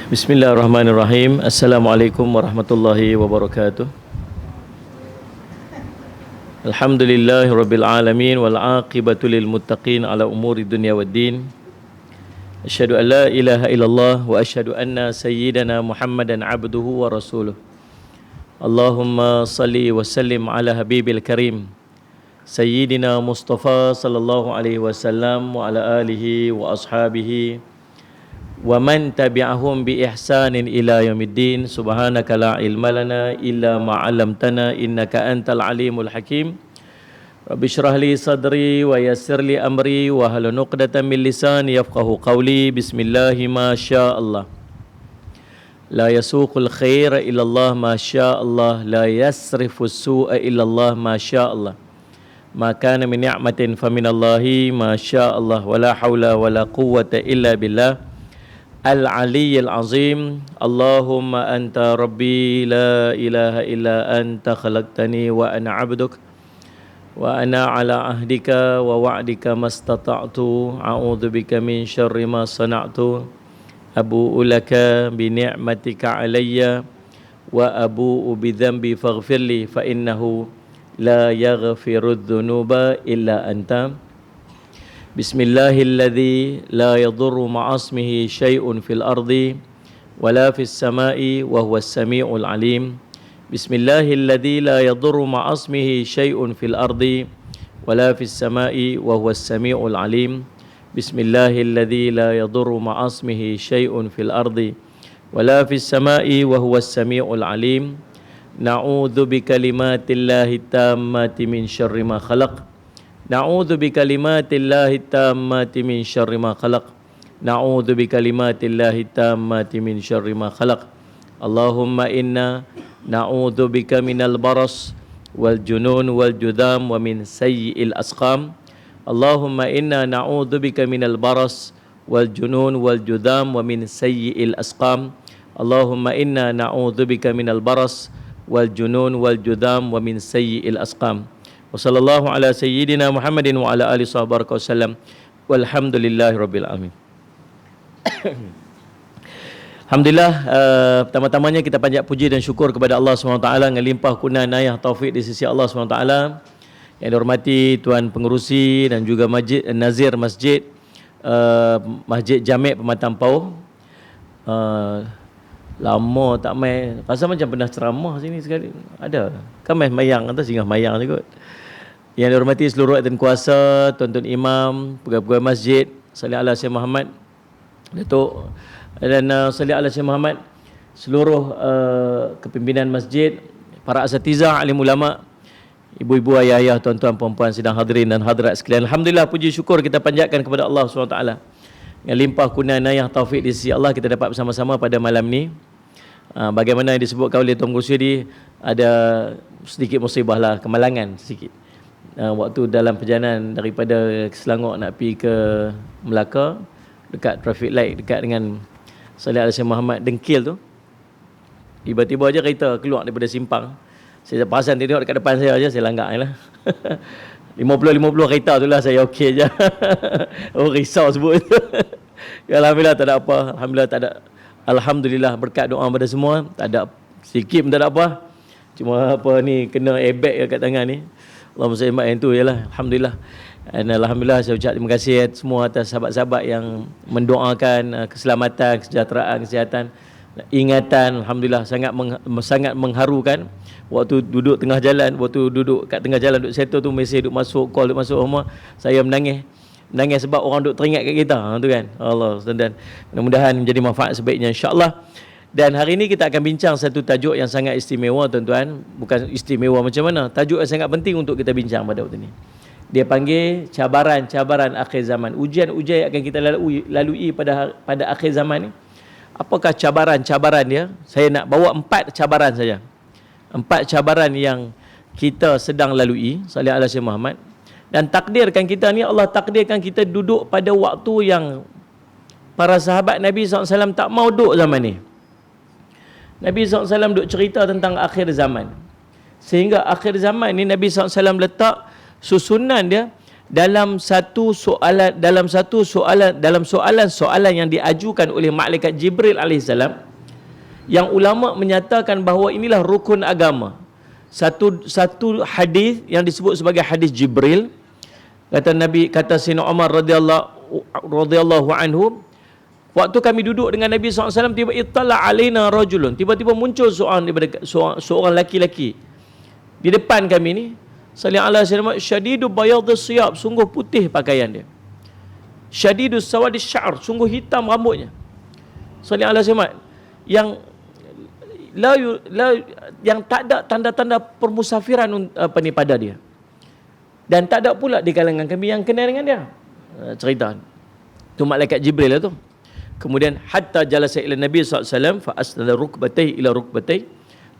Bismillahirrahmanirrahim. Assalamualaikum warahmatullahi wabarakatuh. Alhamdulillahirabbil alamin wal aqibatu lil muttaqin ala umuri dunya waddin. Asyhadu an la ilaha illallah wa asyhadu anna sayyidana Muhammadan abduhu wa rasuluh. Allahumma salli wa sallim ala habibil karim Sayyidina Mustafa sallallahu alaihi wasallam wa ala alihi wa ashabihi wa man tabi'ahum bi ihsanin ila yaumiddin. Subhanaka la ilma lana illa ma 'allamtana innaka antal alimul hakim. Rabbi shrah li sadri wa yassir li amri wa hlul 'uqdatam min lisani yafqahu qawli. Bismillah ma syaa Allah. La yasuqul khaira illa Allah ma syaa Allah, la yasrifus su'a illa Allah ma syaa Allah. Ma kana min ni'matin faminallahi ma syaa Allah, wa la haula wa la quwwata illa billah Al-Aliyyil Azim. Allahumma anta rabbi la ilaha illa anta khalaqtani wa ana 'abduk wa ana ala ahdika wa wa'dika mastata'tu a'udzu bika min syarri ma sana'tu abu'u laka bi ni'matika 'alayya wa abu'u bi dhanbi faghfirli fa innahu la yaghfirudz dzunuba illa anta. Bismillahilladzi la yadurru ma'asmihi syai'un fil ardi wala fis sama'i wa huwas sami'ul alim. Bismillahilladzi la yadurru ma'asmihi syai'un fil ardi wala fis sama'i wa huwas sami'ul alim. Bismillahilladzi la yadurru ma'asmihi syai'un fil ardi wala fis sama'i wa huwas sami'ul alim. Na'udzu bikalimatillahi tammati min syarri ma khalaq. Na'udzu bikalimatillahi tammati min syarri ma khalaq. Na'udzu bikalimatillahi tammati min syarri ma khalaq. Allahumma inna na'udzu bika minal baras wal junun wal judam wa min sayyi'il asqam. Allahumma inna na'udzu bika minal baras wal junun wal judam wa min sayyi'il asqam. Allahumma inna na'udzu bika minal baras wal junun wal judam wa min sayyi'il asqam. Wa sallallahu ala sayyidina Muhammadin wa ala alihi sahbihi wasallam. Walhamdulillahi rabbil alamin. Alhamdulillah, pertama-tamanya kita panjat puji dan syukur kepada Allah SWT dengan limpah kurnia inayah taufik di sisi Allah SWT. Yang dihormati Tuan Pengerusi dan juga Nazir Masjid Masjid Jami' Pematang Pauh. Lama tak main, rasa macam pernah ceramah sini sekali. Ada kan main mayang atau singgah mayang juga. Yang dihormati seluruh rakyat kuasa, tuan-tuan imam, pegawai masjid, salih ala Syekh Muhammad Datuk, dan salih ala Syekh Muhammad, seluruh kepimpinan masjid, para asatizah, alim ulama, ibu-ibu, ayah-ayah, tuan-tuan, puan-puan sidang hadirin dan hadirat sekalian. Alhamdulillah, puji syukur kita panjatkan kepada Allah SWT. Yang limpah kurnia inayah taufik di sisi Allah, kita dapat bersama-sama pada malam ni. Bagaimana yang disebutkan oleh Tuan Pengerusi tadi, ada sedikit musibah lah, kemalangan sedikit. Waktu dalam perjalanan daripada Selangor nak pergi ke Melaka, dekat traffic light dekat dengan Salih Al-Syekh Muhammad Dengkil tu, tiba-tiba aja kereta keluar daripada simpang. Saya perasan dia tengok dekat depan saya aja, saya langgar je lah. 50-50 kereta tu lah, saya okey je. Oh, risau sebut. Alhamdulillah tak ada apa. Alhamdulillah tak ada. Alhamdulillah berkat doa pada semua, tak ada sikit pun tak ada apa. Cuma apa ni, kena airbag kat tangan ni. Allahumma salli yang tu jelah. Alhamdulillah. Dan alhamdulillah saya ucap terima kasih semua atas sahabat-sahabat yang mendoakan keselamatan, kesejahteraan, kesihatan, ingatan. Alhamdulillah sangat mengharukan. Waktu duduk tengah jalan, waktu duduk kat tengah jalan, duduk settle tu, mesej duduk masuk, call duduk masuk rumah, saya menangis sebab orang duk teringat kat kita tu kan. Allah, dan mudah-mudahan menjadi manfaat sebaiknya insya-Allah. Dan hari ini kita akan bincang satu tajuk yang sangat istimewa tuan-tuan. Bukan istimewa macam mana, tajuk yang sangat penting untuk kita bincang pada waktu ini. Dia panggil cabaran-cabaran akhir zaman. Ujian-ujian yang akan kita lalui pada akhir zaman ni. Apakah cabaran-cabaran dia? Saya nak bawa 4 cabaran saja. 4 cabaran yang kita sedang lalui, salih ala Syekh Muhammad. Dan takdirkan kita ni, Allah takdirkan kita duduk pada waktu yang para sahabat Nabi SAW tak mau duduk zaman ni. Nabi SAW duk cerita tentang akhir zaman. Sehingga akhir zaman ni Nabi SAW letak susunan dia dalam soalan yang diajukan oleh malaikat Jibril alaihissalam, yang ulama menyatakan bahawa inilah rukun agama. Satu hadis yang disebut sebagai hadis Jibril, kata Sayyidina Umar radhiyallahu anhu, waktu kami duduk dengan Nabi SAW, tiba ittala alaina rajulun, tiba-tiba muncul seorang laki-laki di depan kami ni, sallallahu alaihi wasallam, syadidu bayadus siyab, sungguh putih pakaian dia, syadidus sawadis sya'r, sungguh hitam rambutnya, sallallahu alaihi wasallam, yang tak ada tanda-tanda permusafiran pada dia, dan tak ada pula di kalangan kami yang kenal dengan dia. Cerita tu malaikat Jibril lah tu. Kemudian hatta jalasa ila Nabi SAW fa asnada rukbatayhi ila rukbatayhi,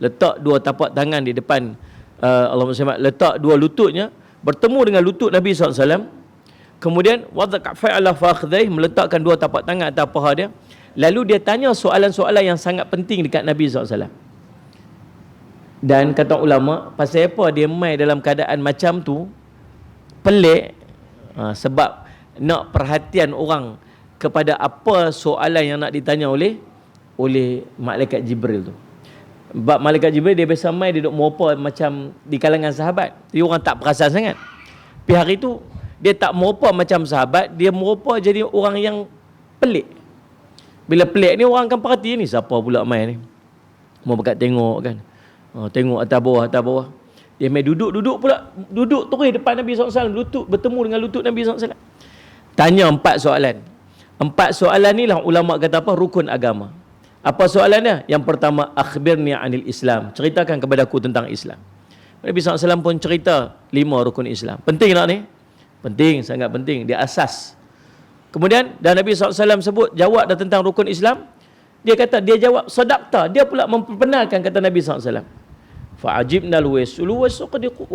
letak dua tapak tangan di depan Allahumma salli, letak dua lututnya bertemu dengan lutut Nabi SAW. Kemudian wadha kafai ala fakhdhai, meletakkan dua tapak tangan atas paha dia. Lalu dia tanya soalan-soalan yang sangat penting dekat Nabi SAW. Dan kata ulama, pasal apa dia mai dalam keadaan macam tu, pelik, sebab nak perhatian orang kepada apa soalan yang nak ditanya oleh malaikat Jibril tu. Sebab malaikat Jibril dia biasa mai, dia duduk merupa macam di kalangan sahabat, dia orang tak perasan sangat. Tapi hari tu dia tak merupa macam sahabat, dia merupa jadi orang yang pelik. Bila pelik ni, orang akan perhati, ni siapa pula mai ni, mau berkat tengok kan, tengok atas bawah. Dia mai duduk terus depan Nabi SAW, bertemu dengan lutut Nabi SAW. Tanya 4 soalan. 4 soalan ni lah ulama kata apa? Rukun agama. Apa soalannya? Yang pertama, akhbirni anil Islam, ceritakan kepada aku tentang Islam. Nabi SAW pun cerita 5 rukun Islam. Penting tak ni? Penting, sangat penting. Dia asas. Kemudian, dan Nabi SAW sebut, jawab dah tentang rukun Islam. Dia kata, dia jawab sadaqta. Dia pula memperkenalkan kata Nabi SAW. Fa'ajibnal wa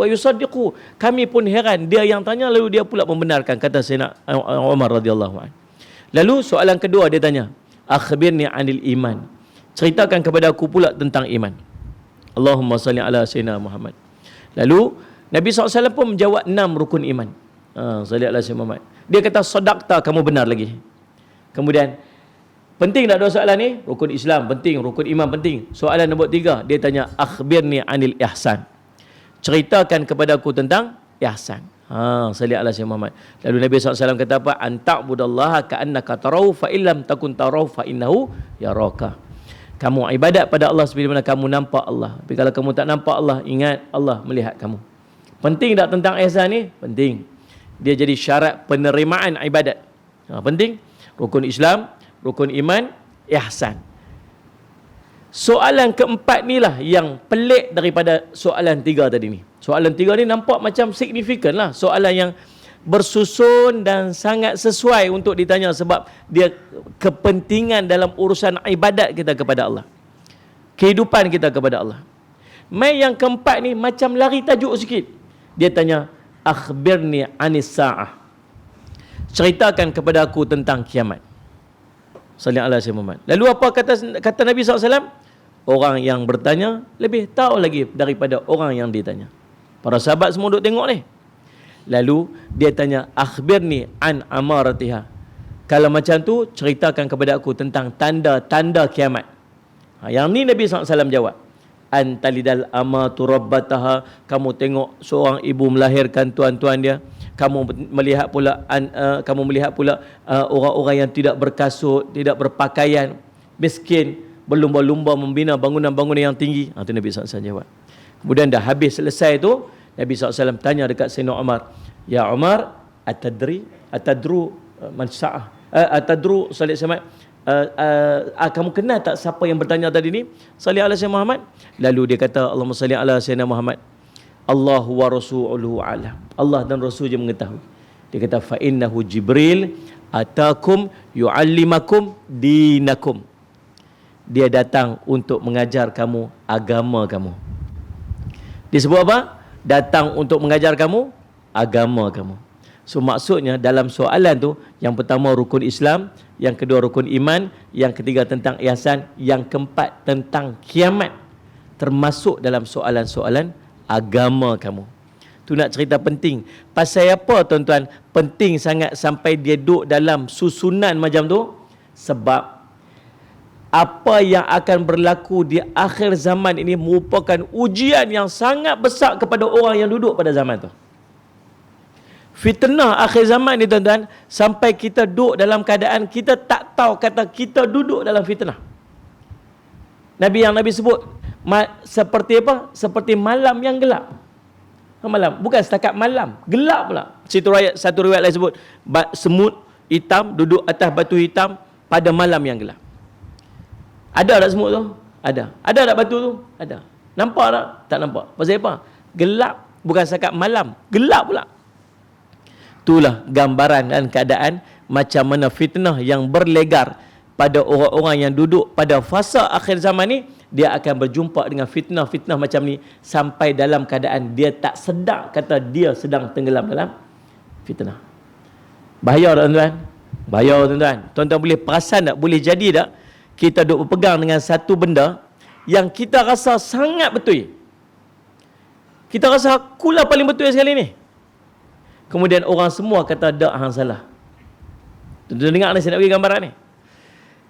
yusaddiqu. Kami pun heran, dia yang tanya lalu dia pula membenarkan, kata Sayyidina Umar radhiyallahu anhu. Lalu soalan kedua dia tanya, akhbirni anil iman, ceritakan kepada aku pula tentang iman. Allahumma salli ala Sayyidina Muhammad. Lalu Nabi SAW pun menjawab 6 rukun iman. Salli ala Sayyidina Muhammad. Dia kata sadaqta, kamu benar lagi. Kemudian, penting tak 2 soalan ni? Rukun Islam penting, rukun iman penting. Soalan nombor 3, dia tanya akhbirni anil ihsan, ceritakan kepada aku tentang ihsan. Salli ala Sayyidina Muhammad. Lalu Nabi SAW kata apa? Anta'budallaha ka'annaka tarahu fa illam takun tarahu fa innahu yaraka. Kamu ibadat pada Allah seperti mana kamu nampak Allah. Tapi kalau kamu tak nampak Allah, ingat Allah melihat kamu. Penting tak tentang ihsan ni? Penting. Dia jadi syarat penerimaan ibadat. Penting. Rukun Islam, rukun iman, ihsan. Soalan keempat ni lah yang pelik daripada soalan 3 tadi ni. Soalan 3 ni nampak macam signifikan lah. Soalan yang bersusun dan sangat sesuai untuk ditanya sebab dia kepentingan dalam urusan ibadat kita kepada Allah, kehidupan kita kepada Allah. Mai yang keempat ni macam lari tajuk sikit. Dia tanya, akhbirni anis sa'ah, ceritakan kepada aku tentang kiamat. Sallallahu alaihi wasallam. Lalu apa kata Nabi SAW? Orang yang bertanya lebih tahu lagi daripada orang yang ditanya. Para sahabat semua duduk tengok ni. Lalu dia tanya, akhbirni an amaratiha, kalau macam tu ceritakan kepada aku tentang tanda-tanda kiamat. Yang ni Nabi SAW jawab, antalidal amatu rabbataha, kamu tengok seorang ibu melahirkan tuan-tuan dia. Kamu melihat pula orang-orang yang tidak berkasut, tidak berpakaian, miskin, berlumba-lumba membina bangunan-bangunan yang tinggi. Itu Nabi SAW jawab. Kemudian dah habis selesai tu, Nabi SAW tanya dekat Sayyidina Umar, ya Umar, atadru man sa'ah, atadru sallallahu alaihi wasallam, kamu kenal tak siapa yang bertanya tadi ni? Sallallahu alaihi wasallam Muhammad. Lalu dia kata, Allahumma salli ala Sayyidina Muhammad. Allah wa rasuluhu alam, Allah dan Rasul je mengetahui. Dia kata, fa innahu Jibril atakum yu'allimakum dinakum, dia datang untuk mengajar kamu agama kamu. Dia sebut apa? Datang untuk mengajar kamu agama kamu. So maksudnya dalam soalan tu, yang pertama rukun Islam, yang kedua rukun iman, yang ketiga tentang ihsan, yang keempat tentang kiamat, termasuk dalam soalan-soalan agama kamu. Tu nak cerita penting. Pasal apa tuan-tuan? Penting sangat sampai dia duduk dalam susunan macam tu. Sebab apa yang akan berlaku di akhir zaman ini merupakan ujian yang sangat besar kepada orang yang duduk pada zaman tu. Fitnah akhir zaman ni tuan-tuan, sampai kita duduk dalam keadaan kita tak tahu kata kita duduk dalam fitnah. Nabi sebut seperti apa? Seperti malam yang gelap. Malam, bukan setakat malam, gelap pula. Satu riwayat lain sebut semut hitam duduk atas batu hitam pada malam yang gelap. Ada tak semut tu? Ada. Ada tak batu tu? Ada. Nampak tak? Tak nampak. Pasal apa? Gelap. Bukan setakat malam. Gelap pula. Itulah gambaran dan keadaan macam mana fitnah yang berlegar pada orang-orang yang duduk pada fasa akhir zaman ni. Dia akan berjumpa dengan fitnah-fitnah macam ni sampai dalam keadaan dia tak sedar kata dia sedang tenggelam dalam fitnah. Bahaya tak tuan-tuan? Bahaya tuan-tuan. Tuan-tuan boleh perasan tak? Boleh jadi tak? Kita duk berpegang dengan satu benda yang kita rasa sangat betul. Kita rasa akulah paling betul sekali ni. Kemudian orang semua kata dak hang salah. Tuan-tuan dengar ni, saya nak bagi gambaran ni.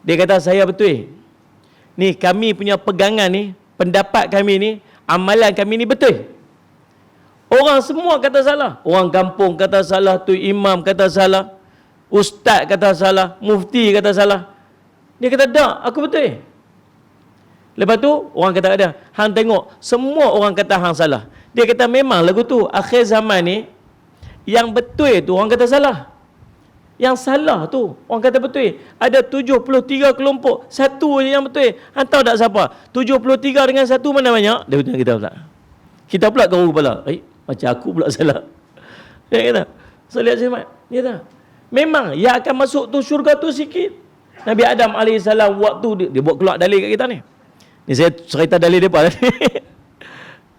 Dia kata saya betul. Ni kami punya pegangan ni, pendapat kami ni, amalan kami ni betul. Orang semua kata salah. Orang kampung kata salah, tu imam kata salah, ustaz kata salah, mufti kata salah. Dia kata, tak, aku betul. Lepas tu, orang kata ada, hang tengok, semua orang kata hang salah. Dia kata, memang lagu tu, akhir zaman ni, yang betul tu, orang kata salah. Yang salah tu, orang kata betul. Ada 73 kelompok, satu je yang betul. Hang tahu tak siapa? 73 dengan satu mana banyak? Dia kata kita pula. Kita pula kau kepala. Macam aku pula salah. Dia kata, saya lihat Syekh. Dia kata, memang, yang akan masuk tu syurga tu sikit. Nabi Adam AS waktu dia buat keluar dalil kat kita ni. Ni saya cerita dalil depa tadi.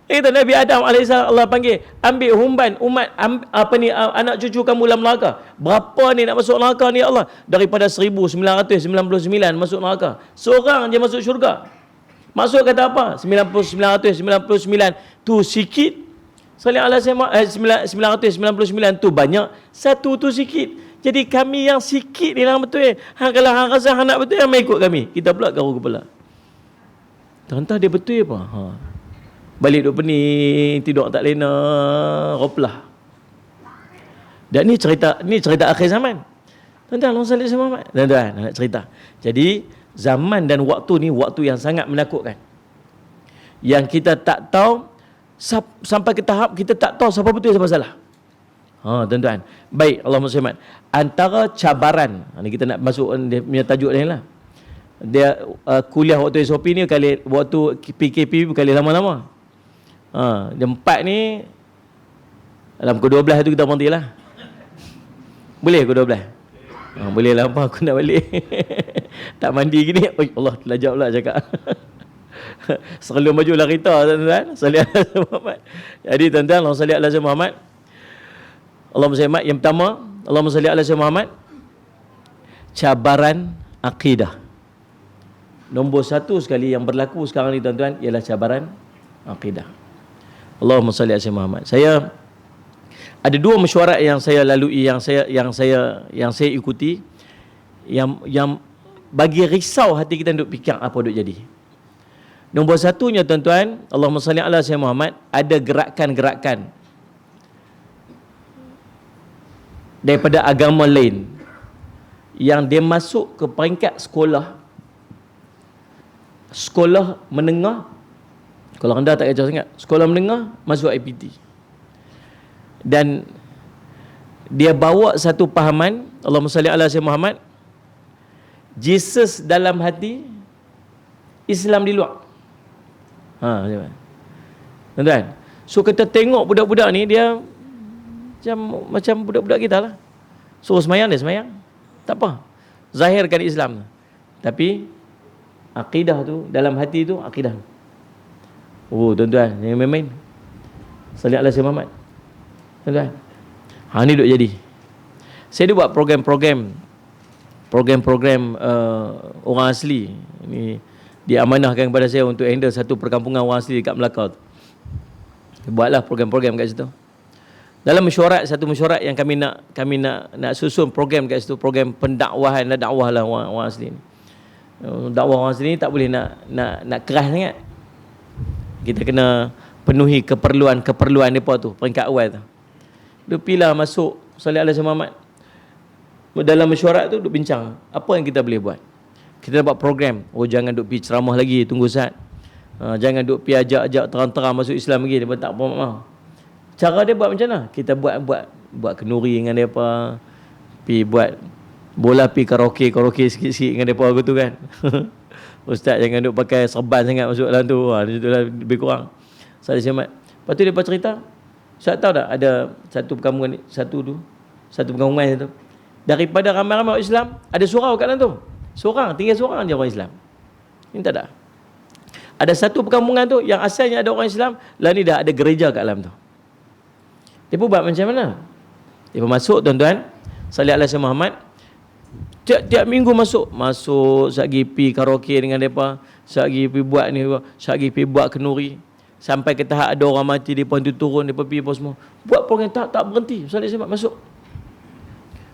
Dia kata Nabi Adam AS Allah panggil, ambil humban umat anak cucu kamu dalam neraka. Berapa ni nak masuk neraka ni Allah? Daripada 1999 masuk neraka. Seorang je masuk syurga. Masuk kata apa? 999 tu sikit. Salih ala 999 tu banyak, satu tu sikit. Jadi kami yang sikit ni lah betul. Kalau hang rasa hang nak betul, hang ikut kami. Kita pula garu kepala. Entah dia betul apa? Balik duk pening, tidur tak lena, roplah. Dan ni cerita akhir zaman. Tuan-tuan, Allah salih Muhammad. Tuan-tuan, nak cerita. Jadi zaman dan waktu ni waktu yang sangat menakutkan. Yang kita tak tahu sampai ke tahap kita tak tahu siapa betul siapa salah. Tuan-tuan. Baik, Allahumma shalli. Antara cabaran, ni kita nak masuk dia punya tajuk ni lah. Dia kuliah waktu SOP ni kali waktu PKP kali lama-lama. Jam 4 ni dalam pukul 12 tu kita berhenti lah. Boleh pukul 12? Boleh lah, apa aku nak balik. Tak mandi gini. Allah, terlajak pula cakap. Selalu maju lah kita, tuan-tuan. Salih ala Muhammad. Jadi tuan-tuan, Allah salih ala Muhammad. Allahumma salli yang pertama, Allahumma salli ala Muhammad. Cabaran akidah. Nombor satu sekali yang berlaku sekarang ni tuan-tuan ialah cabaran akidah. Allahumma salli ala Muhammad. Saya ada dua mesyuarat yang saya lalui, yang saya ikuti, yang bagi risau hati kita duk fikir apa duk jadi. Nombor satunya tuan-tuan, Allahumma salli ala Muhammad, ada gerakan-gerakan daripada agama lain yang dia masuk ke peringkat sekolah menengah. Kalau anda tak kacau sangat, sekolah menengah masuk IPT, dan dia bawa satu pahaman, Allahumma salli ala Muhammad, Jesus dalam hati, Islam di luar. Tuan-tuan, so kita tengok budak-budak ni dia macam budak-budak kita lah. Suruh semayang, dia semayang, tak apa, zahirkan Islam, tapi akidah tu, dalam hati tu akidah. Tuan-tuan, jangan main-main. Salih ala Muhammad. Tuan-tuan, ni duk jadi. Saya ada buat program-program orang asli ni, diamanahkan kepada saya untuk handle satu perkampungan orang asli dekat Melaka tu. Buatlah program-program kat situ. Dalam mesyuarat, satu mesyuarat yang kami nak susun program kat situ, program pendakwahan, dakwah lah orang asli ni. Dakwah orang asli ni tak boleh nak keras sangat. Kita kena penuhi keperluan mereka tu, peringkat awal tu. Dia pilih masuk Salih Alaihi Muhammad. Dalam mesyuarat tu duk bincang, apa yang kita boleh buat? Kita buat program. Oh, jangan duk pergi ceramah lagi, tunggu Ustaz. Jangan duk pergi ajak terang-terang masuk Islam lagi, dia tak apa mau. Cara dia buat macam mana? Kita buat kenuri dengan depa, pi buat bola, pi karaoke sikit-sikit dengan depa gitu kan. Ustaz jangan duk pakai serban sangat masuk dalam tu. Itulah lebih kurang. Saya semat. Lepas tu depa cerita, Ustaz tahu tak ada satu perkampungan satu perkampungan itu. Daripada ramai-ramai orang Islam, ada surau kat dalam tu. Tinggal seorang je orang Islam. Ini tak ada. Ada satu perkampungan tu yang asalnya ada orang Islam, lah ni dah ada gereja kat dalam tu. Dia pun buat macam mana? Dia pun masuk, tuan-tuan, Salih Alaihi Muhammad, tiap minggu masuk, sagi pi karaoke dengan depa, sagi pi buat ni, sagi pi buat kenuri, sampai ke tahap ada orang mati, depa tu turun, depa pi apa semua. Buat program tak berhenti. Salih Alaihi Muhammad masuk.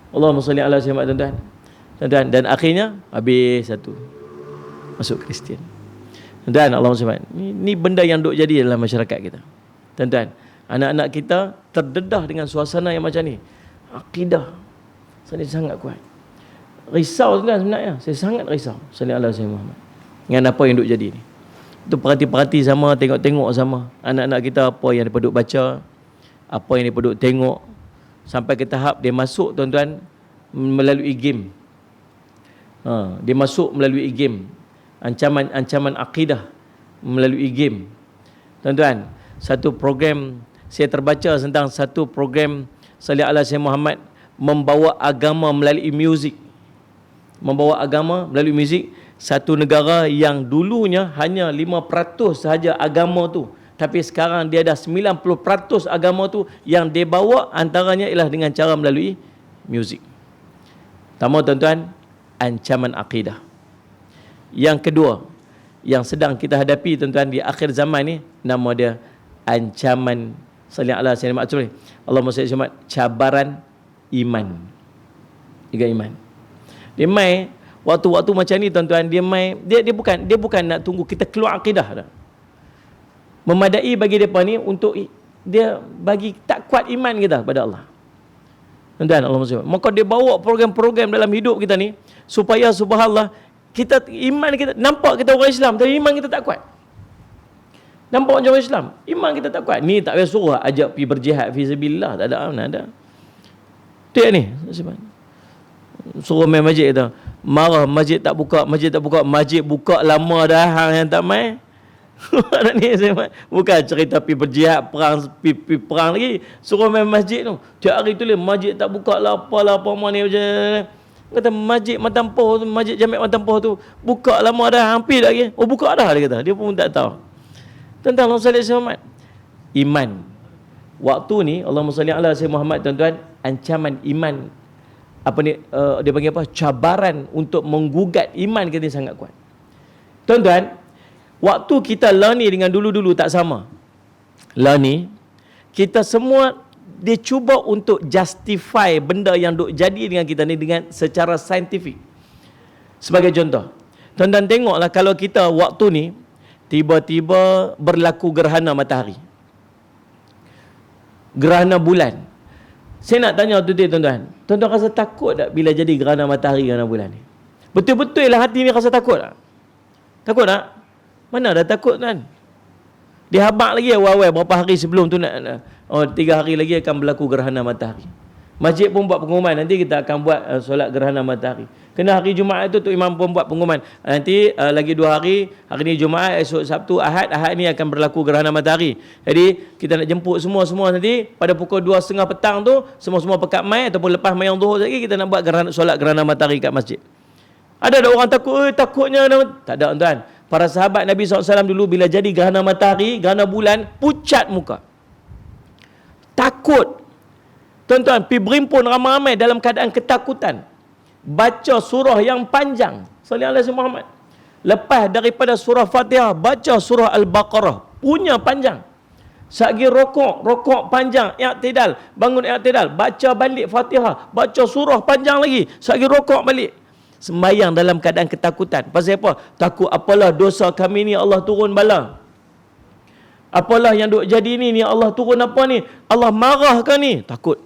Allahumma salli ala Muhammad, tuan-tuan. Tuan-tuan, dan akhirnya habis satu masuk Kristian. Tuan-tuan, Allahumma salli. Ni benda yang duk jadi dalam masyarakat kita. Tuan-tuan, anak-anak kita terdedah dengan suasana yang macam ni. Akidah saya sangat kuat. Risau tuan sebenarnya. Saya sangat risau. Sallallahu alaihi Muhammad. Dengan apa yang duk jadi ni. Itu perhati-perhati sama, tengok-tengok sama. Anak-anak kita apa yang mereka duk baca, apa yang mereka duk tengok, sampai ke tahap dia masuk, tuan-tuan, melalui game. Dia masuk melalui game. Ancaman akidah melalui game. Tuan-tuan, satu program saya terbaca tentang satu program Salih Alaihi Muhammad membawa agama melalui muzik. Membawa agama melalui muzik. Satu negara yang dulunya hanya 5% sahaja agama tu, tapi sekarang dia dah 90% agama tu yang dia bawa, antaranya ialah dengan cara melalui muzik. Pertama, tuan-tuan, ancaman akidah. Yang kedua, yang sedang kita hadapi, tuan-tuan, di akhir zaman ni, nama dia ancaman Allahumma salli ala cabaran iman. Juga iman. Dia mai waktu-waktu macam ni, tuan-tuan, dia bukan nak tunggu kita keluar akidah dah. Memadai bagi depa ni untuk dia bagi tak kuat iman kita pada Allah. Tuan-tuan, Allahumma salli. Maka dia bawa program-program dalam hidup kita ni supaya subhanallah kita iman kita nampak kita orang Islam tapi iman kita tak kuat. Nampak macam orang Islam, iman kita tak kuat. Ni tak payah suruh ajak pergi berjihad fi sabilillah, tak ada mana ada. Dia ni suruh main masjid tu. Marah masjid tak buka, masjid buka lama dah, hang yang tak main. Ni bukan cerita pergi berjihad, perang lagi, suruh main masjid tu. Tiap hari tulis masjid tak buka lah, apa mana macam. Kata masjid Matampoh tu, masjid Jami' Matampoh tu buka lama dah, hampir lagi. Oh, buka dah, dia kata. Dia pun tak tahu. Tentang Allahumma salli ala Muhammad. Iman. Waktu ni Allahumma salli ala Muhammad, tuan-tuan, ancaman iman, apa ni, dia panggil apa? Cabaran untuk menggugat iman kita sangat kuat. Tuan-tuan, waktu kita lah ni dengan dulu-dulu tak sama. Lah ni kita semua dia cuba untuk justify benda yang duk jadi dengan kita ni dengan secara saintifik. Sebagai contoh, tuan-tuan tengoklah kalau kita waktu ni tiba-tiba berlaku gerhana matahari, gerhana bulan. Saya nak tanya tuan-tuan, tuan-tuan rasa takut tak bila jadi gerhana matahari, gerhana bulan ni? Betul-betul lah hati ni rasa takut tak? Takut tak? Mana dah takut kan? Dia habaq lagi awal-awal berapa hari sebelum tu nak 3 hari lagi akan berlaku gerhana matahari. Masjid pun buat pengumuman, nanti kita akan buat solat gerhana matahari. Kena hari Jumaat tu imam pun buat pengumuman. Nanti lagi 2 hari, hari ni Jumaat, esok Sabtu, Ahad ni akan berlaku gerhana matahari. Jadi kita nak jemput semua nanti pada pukul 2.30 petang tu, semua-semua pekat mai ataupun lepas mayang zuhur lagi kita nak buat solat gerhana matahari kat masjid. Ada orang takut, takutnya tak ada, tuan. Para sahabat Nabi SAW dulu bila jadi gerhana matahari, gerhana bulan, pucat muka. Takut. Tuan-tuan, pergi berimpun ramai-ramai dalam keadaan ketakutan. Baca surah yang panjang. Sallallahu alaihi Muhammad. Lepas daripada surah Fatihah, baca surah Al-Baqarah. Punya panjang. Satgi rokok panjang, i'tidal, bangun i'tidal, baca balik Fatihah, baca surah panjang lagi, satgi rokok balik. Sembahyang dalam keadaan ketakutan. Pasal apa? Takut apalah dosa kami ni Allah turun bala. Apalah yang duk jadi ni Allah turun apa ni? Allah marah ke ni? Takut.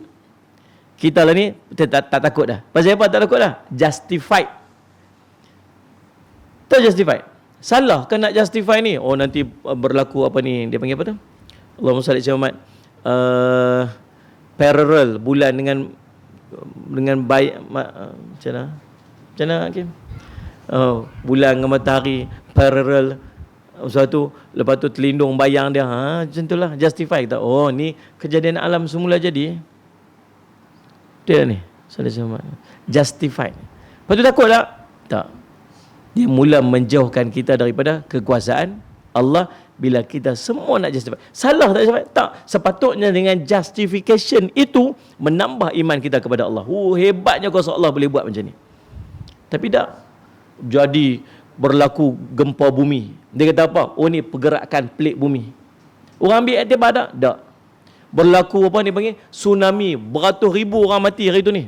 Kita lah ni tak takut dah. Pasal apa tak takut dah? Justified. Tak justified. Salah kan nak justify ni? Oh nanti berlaku apa ni? Dia panggil apa tu? Allahumma salli ala Muhammad. Parallel bulan dengan baik macam mana Hakim? Bulan dengan matahari parallel satu, lepas tu terlindung bayang dia. Macam itulah justify kita. Oh ni kejadian alam semula jadi. Dia ni salli ala Muhammad. Justified. Lepas tu takut tak? Tak. Dia mula menjauhkan kita daripada kekuasaan Allah bila kita semua nak justify. Salah tak justify? Tak. Sepatutnya dengan justification itu menambah iman kita kepada Allah. Hebatnya kuasa Allah boleh buat macam ni. Tapi tak. Jadi berlaku gempa bumi. Dia kata apa? Oh ni pergerakan pelik bumi. Orang ambil iktibar tak? Tak. Berlaku apa ni panggil? Tsunami. Beratus ribu orang mati hari tu ni.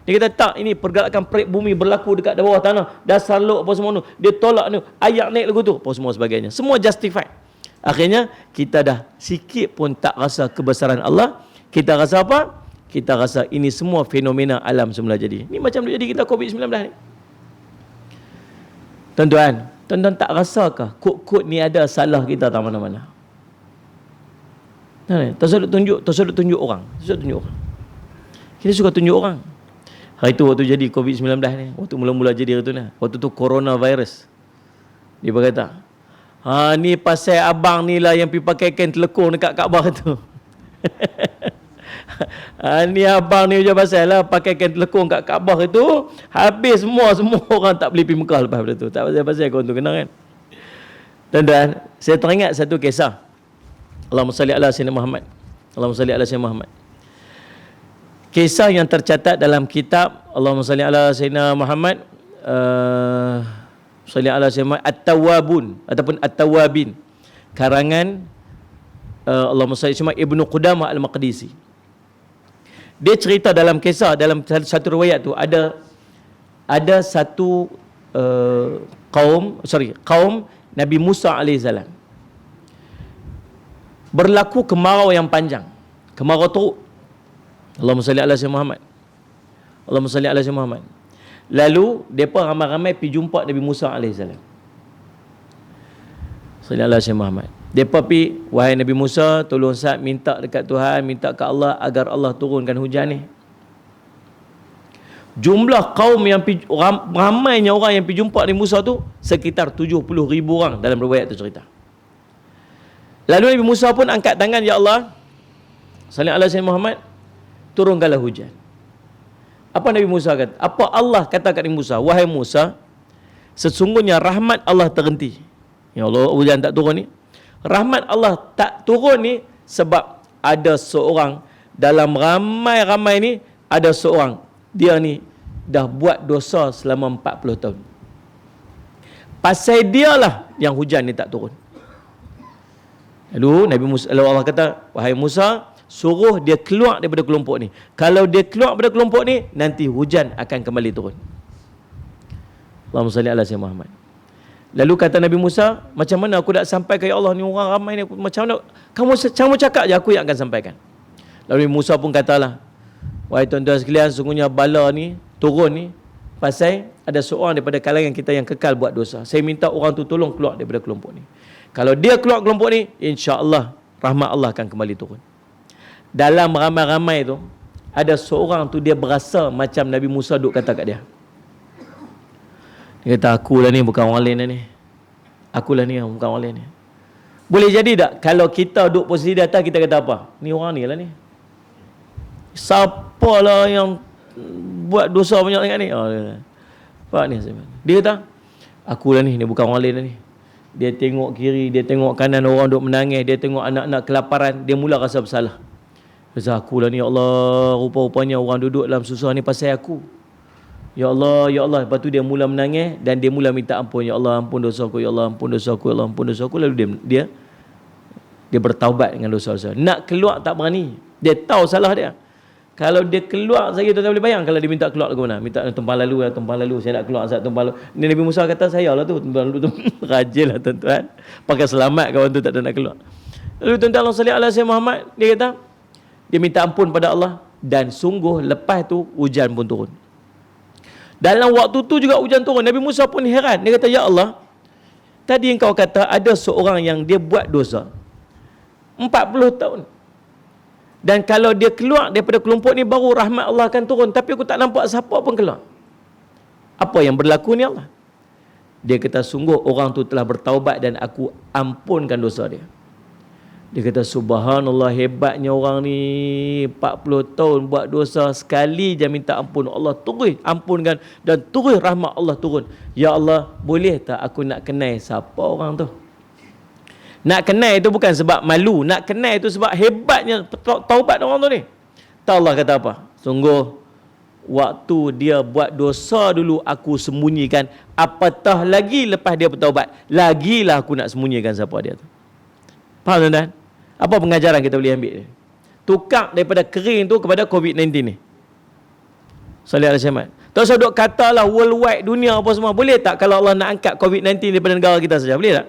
Dia kata tak, ini pergerakan pelik bumi berlaku dekat bawah tanah. Dasar laut apa semua tu. Dia tolak tu. Ayak naik lagu tu. Apa semua sebagainya. Semua justified. Akhirnya kita dah sikit pun tak rasa kebesaran Allah. Kita rasa apa? Kita rasa ini semua fenomena alam semula jadi. Ni macam jadi kita COVID-19 ni. Tuan-tuan tak rasakah kod-kod ni ada salah kita tak mana-mana? Tak sudut tunjuk orang. Kita suka tunjuk orang. Hari tu waktu jadi COVID-19 ni, waktu mula-mula jadi hari tu ni, waktu tu coronavirus. Dia berkata, ni pasal abang ni lah yang pergi pakai kain telekung dekat Kaabah tu. Ni abang ni je pasal lah pakai kain telekung kat Kaabah itu, habis semua orang tak boleh pergi Mekah lepas tu. Tak pasal kau tu kena kan. Dan saya teringat satu kisah. Allahumma salli ala sayyidina Muhammad. Allahumma salli ala sayyidina Muhammad. Kisah yang tercatat dalam kitab Allahumma salli ala sayyidina Muhammad, salli ala sayyidina At-Tawwabun ataupun At-Tawwabin, karangan Allahumma salli ala Ibnu Qudamah Al-Maqdisi. Dia cerita dalam kisah, dalam satu riwayat tu ada satu kaum Nabi Musa AS. Berlaku kemarau yang panjang. Kemarau teruk. Allahumma salli ala sayyidina Muhammad. Allahumma salli ala sayyidina Muhammad. Lalu depa ramai-ramai pergi jumpa Nabi Musa AS. Salli ala sayyidina Muhammad. Depa pergi, wahai Nabi Musa, tolong sat minta dekat Tuhan, minta ke Allah agar Allah turunkan hujan ni. Jumlah kaum yang ramainya orang yang pergi jumpa Nabi Musa tu sekitar 70,000 orang dalam riwayat tu cerita. Lalu Nabi Musa pun angkat tangan, ya Allah, salli ala sayyidina Muhammad, turunkanlah hujan. Apa Nabi Musa kata? Apa Allah kata kat Nabi Musa? Wahai Musa, sesungguhnya rahmat Allah terhenti. Ya Allah, hujan tak turun ni. Rahmat Allah tak turun ni sebab ada seorang dalam ramai-ramai ni, ada seorang dia ni dah buat dosa selama 40 tahun. Pasal dialah yang hujan ni tak turun. Lalu Allah kata, wahai Musa, suruh dia keluar daripada kelompok ni. Kalau dia keluar daripada kelompok ni, nanti hujan akan kembali turun. Allahumma salli ala sayyidina Muhammad. Lalu kata Nabi Musa, macam mana aku nak sampaikan, ya Allah, ni orang ramai ni, macam mana kamu cakap je, aku yang akan sampaikan. Lalu Musa pun katalah, wahai tuan-tuan sekalian, sesungguhnya bala ni turun ni pasal ada seorang daripada kalangan kita yang kekal buat dosa. Saya minta orang tu tolong keluar daripada kelompok ni. Kalau dia keluar kelompok ni, insya-Allah rahmat Allah akan kembali turun. Dalam ramai-ramai tu, ada seorang tu dia berasa macam Nabi Musa duk kata kat dia. Dia kata, akulah ni, bukan orang lain ni. Akulah ni, bukan orang lain ni. Boleh jadi tak kalau kita duduk posisi di atas, kita kata apa? Ni orang ni lah ni. Siapa lah yang buat dosa banyak sangat ni? Pak ni. Dia kata, akulah ni bukan orang lain ni. Dia tengok kiri, dia tengok kanan, orang duk menangis, dia tengok anak-anak kelaparan, dia mula rasa bersalah. Kata, akulah ni, ya Allah, rupa-rupanya orang duduk dalam susah ni pasal aku. Ya Allah, ya Allah. Lepas tu dia mula menangis dan dia mula minta ampun. Ya Allah, ampun dosa aku, ya Allah, ampun dosa aku, ya Allah, ampun dosa aku. Lalu dia dia bertaubat dengan dosa-dosa. Nak keluar tak berani. Dia tahu salah dia. Kalau dia keluar saja, tuan boleh bayang kalau dia minta keluar ke mana. Minta tumpang lalu, saya nak keluar saat tumpang lalu. Ni Nabi Musa kata, saya lah tu tumpang lalu tu. Rajin lah tuan-tuan. Pakai selamat kawan tu tak ada nak keluar. Lalu tuan-tuan Allah salli ala Sayyidina Muhammad, dia kata, dia minta ampun pada Allah, dan sungguh lepas tu hujan pun turun. Dalam waktu tu juga hujan turun. Nabi Musa pun heran. Dia kata, ya Allah, tadi engkau kata ada seorang yang dia buat dosa 40 tahun. Dan kalau dia keluar daripada kelompok ni baru rahmat Allah akan turun. Tapi aku tak nampak siapa pun keluar. Apa yang berlaku ni Allah? Dia kata sungguh orang tu telah bertaubat dan aku ampunkan dosa dia. Dia kata subhanallah, hebatnya orang ni 40 tahun buat dosa, sekali je minta ampun Allah turun ampunkan dan turun rahmat Allah turun. Ya Allah, boleh tak aku nak kenal siapa orang tu? Nak kenal itu bukan sebab malu, nak kenal itu sebab hebatnya taubat orang tu ni. Tahu Allah kata apa? Sungguh waktu dia buat dosa dulu aku sembunyikan, apatah lagi lepas dia bertaubat, lagilah aku nak sembunyikan siapa dia tu. Faham tuan-tuan? Apa pengajaran kita boleh ambil? Tukar daripada kering tu kepada COVID-19 ni. Salih alaihi. Tak usah duk katalah worldwide, dunia apa semua. Boleh tak kalau Allah nak angkat COVID-19 daripada negara kita saja? Boleh tak?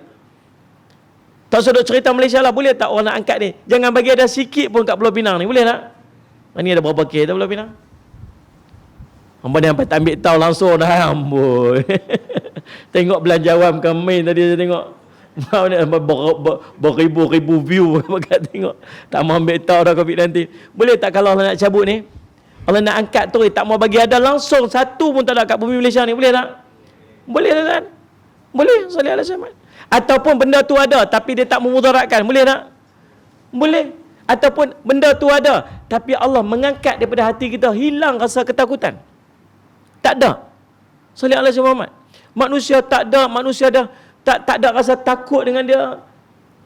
Tak usah duk cerita Malaysia lah. Boleh tak orang nak angkat ni? Jangan bagi ada sikit pun kat Pulau Pinang ni. Boleh tak? Ni ada berapa kes kat Pulau Pinang? Hamba ni sampai tak ambil tahu langsung dah. Amboi. Tengok belanjawan kami tadi saya tengok. Beribu-ribu view. Tengok. Tak mau ambil tahu dah COVID-19. Boleh tak kalau Allah nak cabut ni? Allah nak angkat tu, tak mau bagi ada langsung. Satu pun tak ada kat bumi Malaysia ni. Boleh tak? Boleh tak? Boleh. Salih alaihi wasallam. Ataupun benda tu ada tapi dia tak memudaratkan. Boleh tak? Boleh. Ataupun benda tu ada tapi Allah mengangkat daripada hati kita, hilang rasa ketakutan. Tak ada. Salih alaihi Muhammad. Manusia tak ada, manusia dah tak ada rasa takut dengan dia.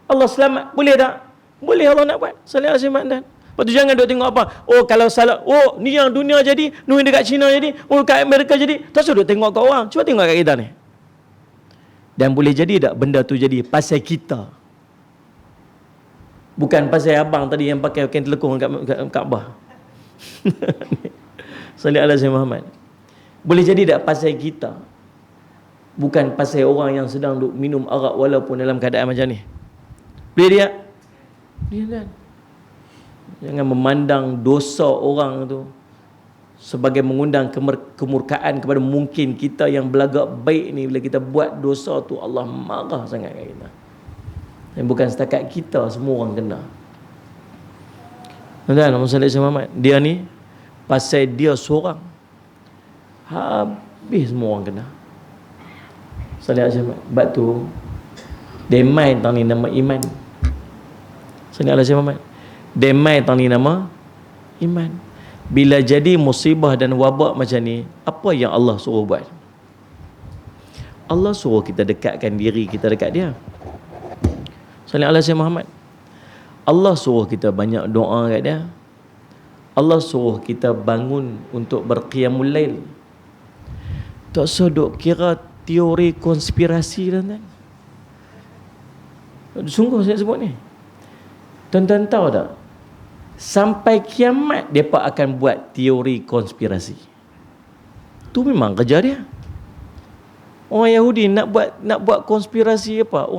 Allah selamat. Boleh tak? Boleh Allah nak buat. Salih alaihi Muhammad. Lepas tu jangan duk tengok apa. Oh kalau salah, oh ni yang dunia jadi, ni dekat China jadi, oh kat Amerika jadi. Tak usah duk tengok kat orang. Cuba tengok kat kita ni. Dan boleh jadi tak benda tu jadi pasal kita. Bukan pasal abang tadi yang pakai kain telekung kat Kaabah. Salih alaihi Muhammad. Boleh jadi tak pasal kita. Bukan pasal orang yang sedang duk minum arak walaupun dalam keadaan macam ni. Boleh dia? Boleh tak? Jangan memandang dosa orang tu sebagai mengundang kemurkaan kepada mungkin kita yang belagak baik ni. Bila kita buat dosa tu Allah marah sangat kat kita. Dan bukan setakat kita, semua orang kena. Tuan-tuan, Muhammad, dia ni pasal dia seorang habis semua orang kena. Salih alaihi wasallam. Sebab tu demai tang ni nama iman. Salih alaihi wasallam. Demai tang ni nama iman. Bila jadi musibah dan wabak macam ni, apa yang Allah suruh buat? Allah suruh kita dekatkan diri kita dekat dia. Salih alaihi Muhammad. Allah suruh kita banyak doa kat dia. Allah suruh kita bangun untuk berqiyamul lail. Tak usah duk kira teori konspirasi tuan-tuan. Sungguh saya sebut ni. Tuan-tuan tahu tak? Sampai kiamat mereka akan buat teori konspirasi. Tu memang kerja dia. Orang Yahudi nak buat konspirasi apa?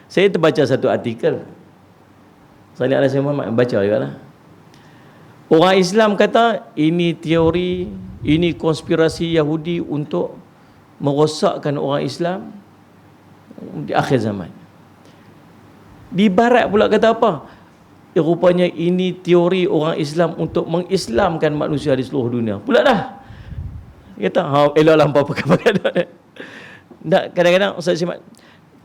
Saya terbaca satu artikel. Salih alaihi Muhammad baca jugalah. Orang Islam kata ini teori, ini konspirasi Yahudi untuk merosakkan orang Islam di akhir zaman. Di barat pula kata apa? Rupanya ini teori orang Islam untuk mengislamkan manusia di seluruh dunia. Pula dah. Kata, eloklah hampa pakai-pakai. Tak, kadang-kadang Ustaz Syed,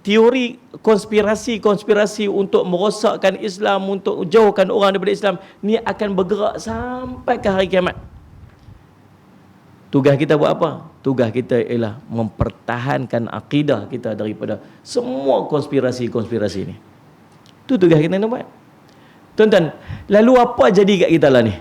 teori konspirasi untuk merosakkan Islam, untuk jauhkan orang daripada Islam, ni akan bergerak sampai ke hari kiamat. Tugas kita buat apa? Tugas kita ialah mempertahankan akidah kita daripada semua konspirasi ni. Itu tugas kita nak buat. Tuan-tuan, lalu apa jadi kat kita lah ni?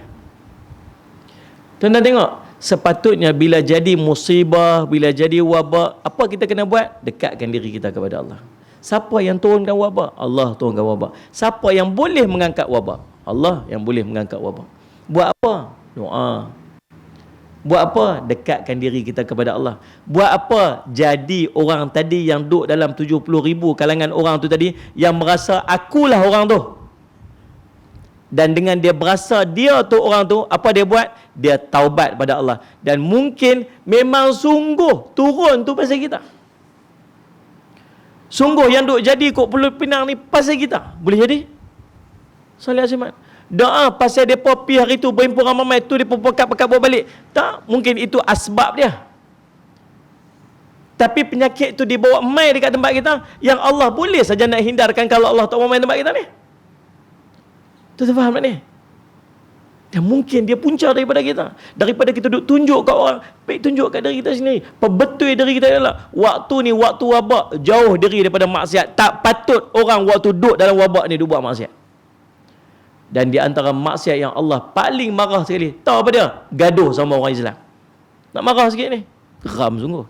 Tuan-tuan tengok, sepatutnya bila jadi musibah, bila jadi wabak, apa kita kena buat? Dekatkan diri kita kepada Allah. Siapa yang turunkan wabak? Allah turunkan wabak. Siapa yang boleh mengangkat wabak? Allah yang boleh mengangkat wabak. Buat apa? Doa. Buat apa? Dekatkan diri kita kepada Allah. Buat apa? Jadi orang tadi yang duduk dalam 70,000 kalangan orang tu tadi, yang merasa akulah orang tu. Dan dengan dia berasa dia tu orang tu, apa dia buat? Dia taubat pada Allah. Dan mungkin memang sungguh turun tu pasal kita. Sungguh yang duk jadi kot Pulau Pinang ni pasal kita. Boleh jadi? Salih Azimat. Doa pasal mereka pergi hari tu berhimpun ramai tu, mereka pekat-pekat buat balik. Tak, mungkin itu asbab dia. Tapi penyakit tu dibawa mai dekat tempat kita, yang Allah boleh saja nak hindarkan kalau Allah tak mau mai tempat kita ni. Tu faham tak ni? Dan mungkin dia punca daripada kita. Daripada kita duk tunjuk kat orang, baik tunjuk kat diri kita sendiri. Perbetul diri kita adalah waktu ni waktu wabak, jauh diri daripada maksiat. Tak patut orang waktu duduk dalam wabak ni duk buat maksiat. Dan di antara maksiat yang Allah paling marah sekali, tahu apa dia? Gaduh sama orang Islam. Nak marah sikit ni, geram sungguh.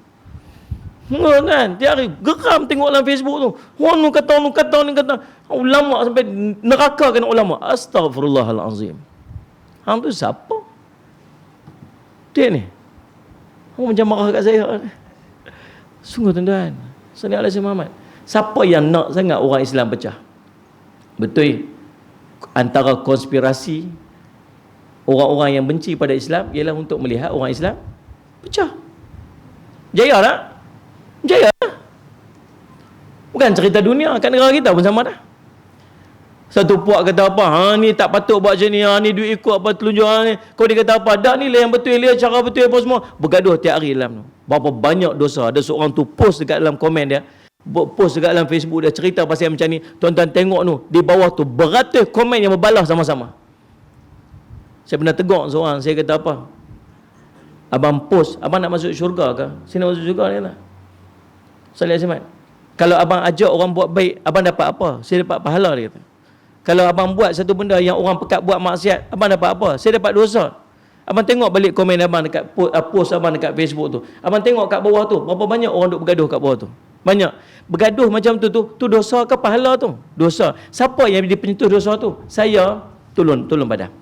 Kan? Tiap hari geram tengok dalam Facebook tu. Orang ni kata. Ulama sampai nerakakan ulama. Astaghfirullahalazim. Hang tu siapa? Dia ni. Orang macam marah kat saya. Sungguh tuan-tuan. Sallallahu alaihi Muhammad. Siapa yang nak sangat orang Islam pecah? Betul. Antara konspirasi orang-orang yang benci pada Islam ialah untuk melihat orang Islam pecah. Jaya tak? Jaya. Bukan cerita dunia, kat negara kita pun sama dah. Satu puak kata apa? Ni tak patut buat macam ni. Ni duit ikut apa telunjuk ni. Kau dia kata apa? Dah ni lah yang betul, dia cara betul apa semua. Bergaduh tiap hari dalam tu. Berapa banyak dosa. Ada seorang tu post dekat dalam komen dia. Post dekat dalam Facebook dia cerita pasal macam ni. Tuan-tuan tengok tu, di bawah tu beratus komen yang berbalas sama-sama. Saya pernah tegur seorang, saya kata apa? Abang post, abang nak masuk syurga ke? Saya nak masuk syurga ni lah. Salih Azimat. Kalau abang ajak orang buat baik, abang dapat apa? Saya dapat pahala, dia kata. Kalau abang buat satu benda yang orang pekat buat maksiat, abang dapat apa? Saya dapat dosa. Abang tengok balik komen abang dekat post abang dekat Facebook tu. Abang tengok kat bawah tu, berapa banyak orang duk bergaduh kat bawah tu. Banyak. Bergaduh macam tu dosa ke pahala tu? Dosa. Siapa yang dia penyentuh dosa tu? Saya tolong padam.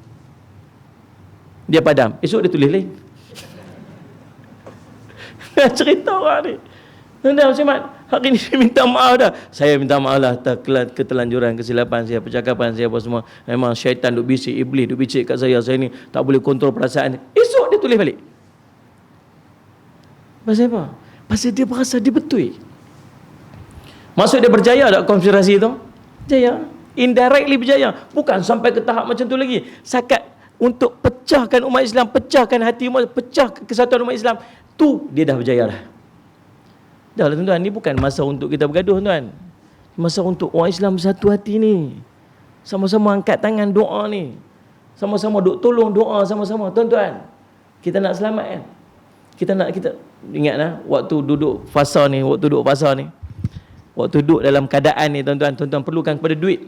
Dia padam. Esok dia tulis lain. Cerita orang ni. Tuan-tuan Muslimat, hari ni saya minta maaf dah. Saya minta maaf lah atas ketelanjuran, kesilapan saya, percakapan saya apa semua. Memang syaitan duk bisik, iblis duk bisik kat saya ni tak boleh kontrol perasaan. Esok dia tulis balik. Pasal apa? Pasal dia berasa dia betul. Maksud dia berjaya tak konspirasi tu? Jaya. Indirectly berjaya. Bukan sampai ke tahap macam tu lagi. Sakat untuk pecahkan umat Islam, pecahkan hati umat, pecah kesatuan umat Islam, tu dia dah berjaya dah. Dah lah tuan-tuan, ni bukan masa untuk kita bergaduh tuan. Masa untuk orang Islam bersatu hati ni. Sama-sama angkat tangan doa ni. Sama-sama duk tolong doa sama-sama tuan-tuan. Kita nak selamat kan? Kita ingat lah waktu duduk fasa ni, waktu duduk dalam keadaan ni tuan-tuan perlukan kepada duit.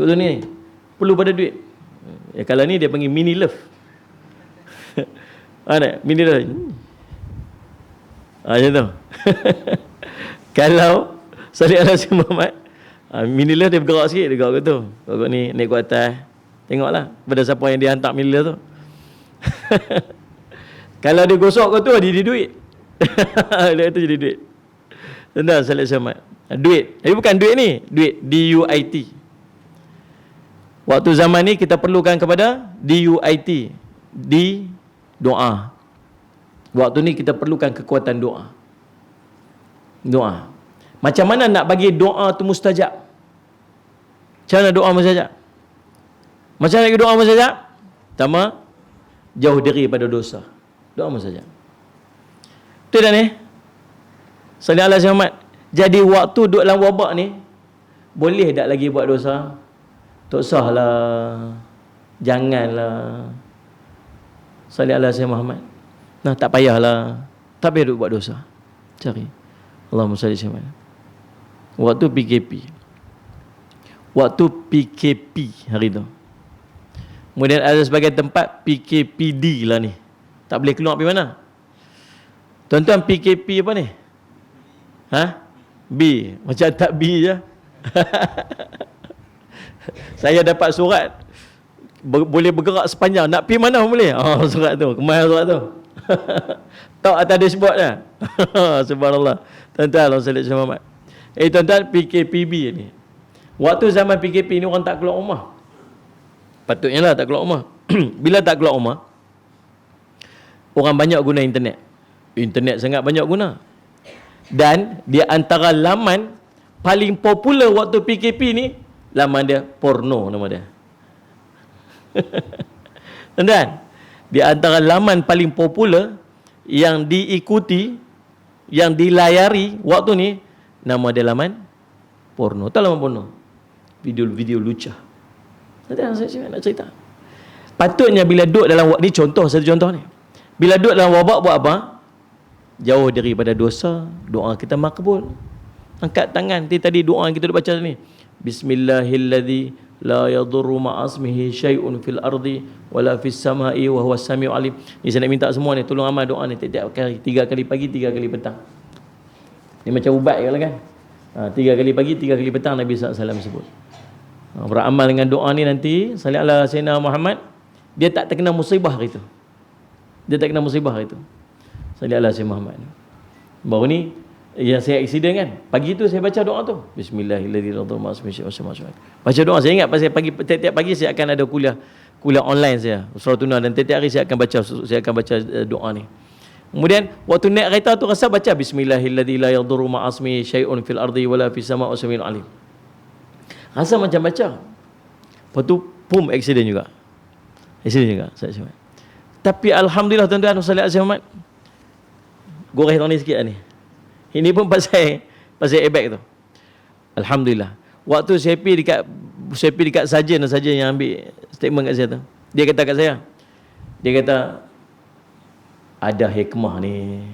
Waktu ni perlu pada duit. Ya kalau ni dia panggil mini love. Ada mini love. Macam tu. Kalau Salih Alaihi Muhammad, mini love dia bergerak sikit, dia gerak tu. Kalau ni naik ke atas, tengoklah pada siapa yang dia hantar mini love tu. Kalau dia gosok kau tu, dia duit. Dia tu jadi duit. Tentang Salih Alaihi Muhammad. Duit. Tapi bukan duit ni, duit DUIT. Waktu zaman ni kita perlukan kepada DUIT, di doa. Waktu ni kita perlukan kekuatan doa. Doa. Macam mana nak bagi doa tu mustajab? Macam mana doa mustajab? Macam mana doa mustajab? Pertama, jauh diri pada dosa. Doa mustajab. Tu dah ni. Salih Alaihi Muhammad. Jadi waktu duduk dalam wabak ni, boleh tak lagi buat dosa? Tak sahlah. Janganlah. Salih Alaihi Muhammad. Nah, tak payahlah. Tak payah duk buat dosa. Cari. Allahumma salli alaihi. Waktu PKP hari tu. Kemudian ada sebagai tempat PKPD lah ni. Tak boleh keluar pergi mana? Tuan-tuan PKP apa ni? B. Macam tak B je. Saya dapat surat boleh bergerak sepanjang. Nak pergi mana boleh? Surat tu. Kemana surat tu? Tahu atas dashboard dah. Subhanallah. Tuan-tuan, Allah sallallahu alaihi wasallam. Tuan-tuan, PKPB ni. Waktu zaman PKP ni orang tak keluar rumah. Patutnya lah tak keluar rumah. Bila tak keluar rumah, orang banyak guna internet. Internet sangat banyak guna. Dan di antara laman paling popular waktu PKP ni, laman dia porno nama dia. Tuan-tuan, di antara laman paling popular yang diikuti, yang dilayari waktu ni, nama dia laman porno. Tahu laman porno? Video-video lucah. Tuan-tuan, saya nak cerita. Patutnya bila duduk dalam ni contoh, satu contoh ni. Bila duduk dalam wabak buat apa? Jauh daripada dosa, doa kita makbul. Angkat tangan. Tadi doa yang kita duk baca ni. Bismillahilladzi la yadurru ma'asmihi syai'un fil ardi wala fis sama'i wa huwas samiul alim. Ni saya nak minta semua ni tolong amal doa ni tiap-tiap kali, 3 kali pagi, 3 kali petang. Ni macam ubat kan? 3 kali pagi, 3 kali petang Nabi SAW sebut. Beramal dengan doa ni nanti sallallahu alaihi wasallam Muhammad, dia tak terkena musibah hari tu. Dia tak kena musibah hari tu. Sallallahu alaihi wasallam Muhammad. Baru ni yang saya accident kan. Pagi tu saya baca doa tu. Bismillahirrahmanirrahim. Baca doa. Saya ingat pasal pagi, tiap-tiap pagi saya akan ada kuliah online saya. Surah Tuna, dan tiap-tiap hari saya akan baca doa ni. Kemudian waktu naik kereta tu rasa baca Bismillahirrahmanirrahim la yadurru ma'asmi syai'un fil ardi wala fis sama'i wasamiul alim. Rasa macam baca. Lepas tu pum accident juga. Tapi alhamdulillah tuan-tuan sallallahu alaihi wasallam. Goreh tang ni sikit ni. Ini pun pasal airbag tu. Alhamdulillah. Waktu saya pergi dekat sarjan yang ambil statement kat saya tu. Dia kata kat saya. Dia kata ada hikmah ni.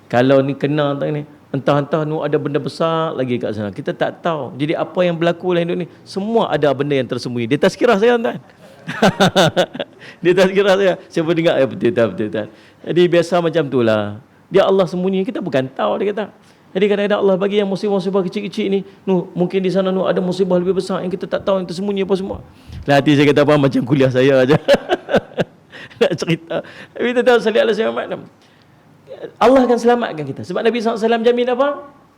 Kalau ni kena tak ni, entah-entah nu ada benda besar lagi kat sana. Kita tak tahu. Jadi apa yang berlaku dalam hidup ni, semua ada benda yang tersembunyi. Dia tazkirah saya tuan. Dia tazkirah saya. Saya pun dengar betul. Jadi biasa macam tu lah. Dia Allah sembunyi, kita bukan tahu, dia kata. Jadi kadang-kadang Allah bagi yang musibah-musibah kecil-kecil ni, mungkin di sana ada musibah lebih besar yang kita tak tahu, yang tersembunyi apa semua. Lah hati saya kata apa, macam kuliah saya aja. Nak cerita. Tapi kita tahu sallallahu alaihi wasallam, Allah akan selamatkan kita. Sebab Nabi SAW jamin apa?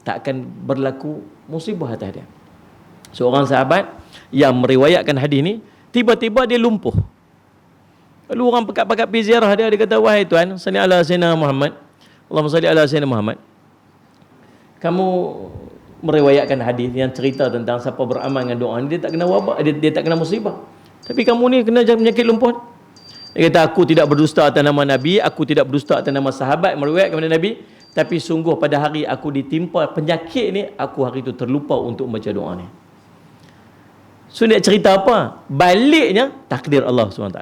Tak akan berlaku musibah atas dia. Seorang sahabat yang meriwayatkan hadis ni, tiba-tiba dia lumpuh. Lalu orang pekat-pekat pergi ziarah dia, dia kata, wahai tuan, sallallahu alaihi wasallam Muhammad, Allahumma salli ala sayyidina Muhammad, kamu meriwayatkan hadis yang cerita tentang siapa beramal dengan doa ni, dia tak kena wabak, dia tak kena musibah. Tapi kamu ni kena penyakit lumpuh. Dia kata, aku tidak berdusta atas nama Nabi, aku tidak berdusta atas nama sahabat meriwayatkan kepada Nabi, tapi sungguh pada hari aku ditimpa penyakit ni, aku hari itu terlupa untuk membaca doa ni. So dia cerita apa? Baliknya takdir Allah SWT.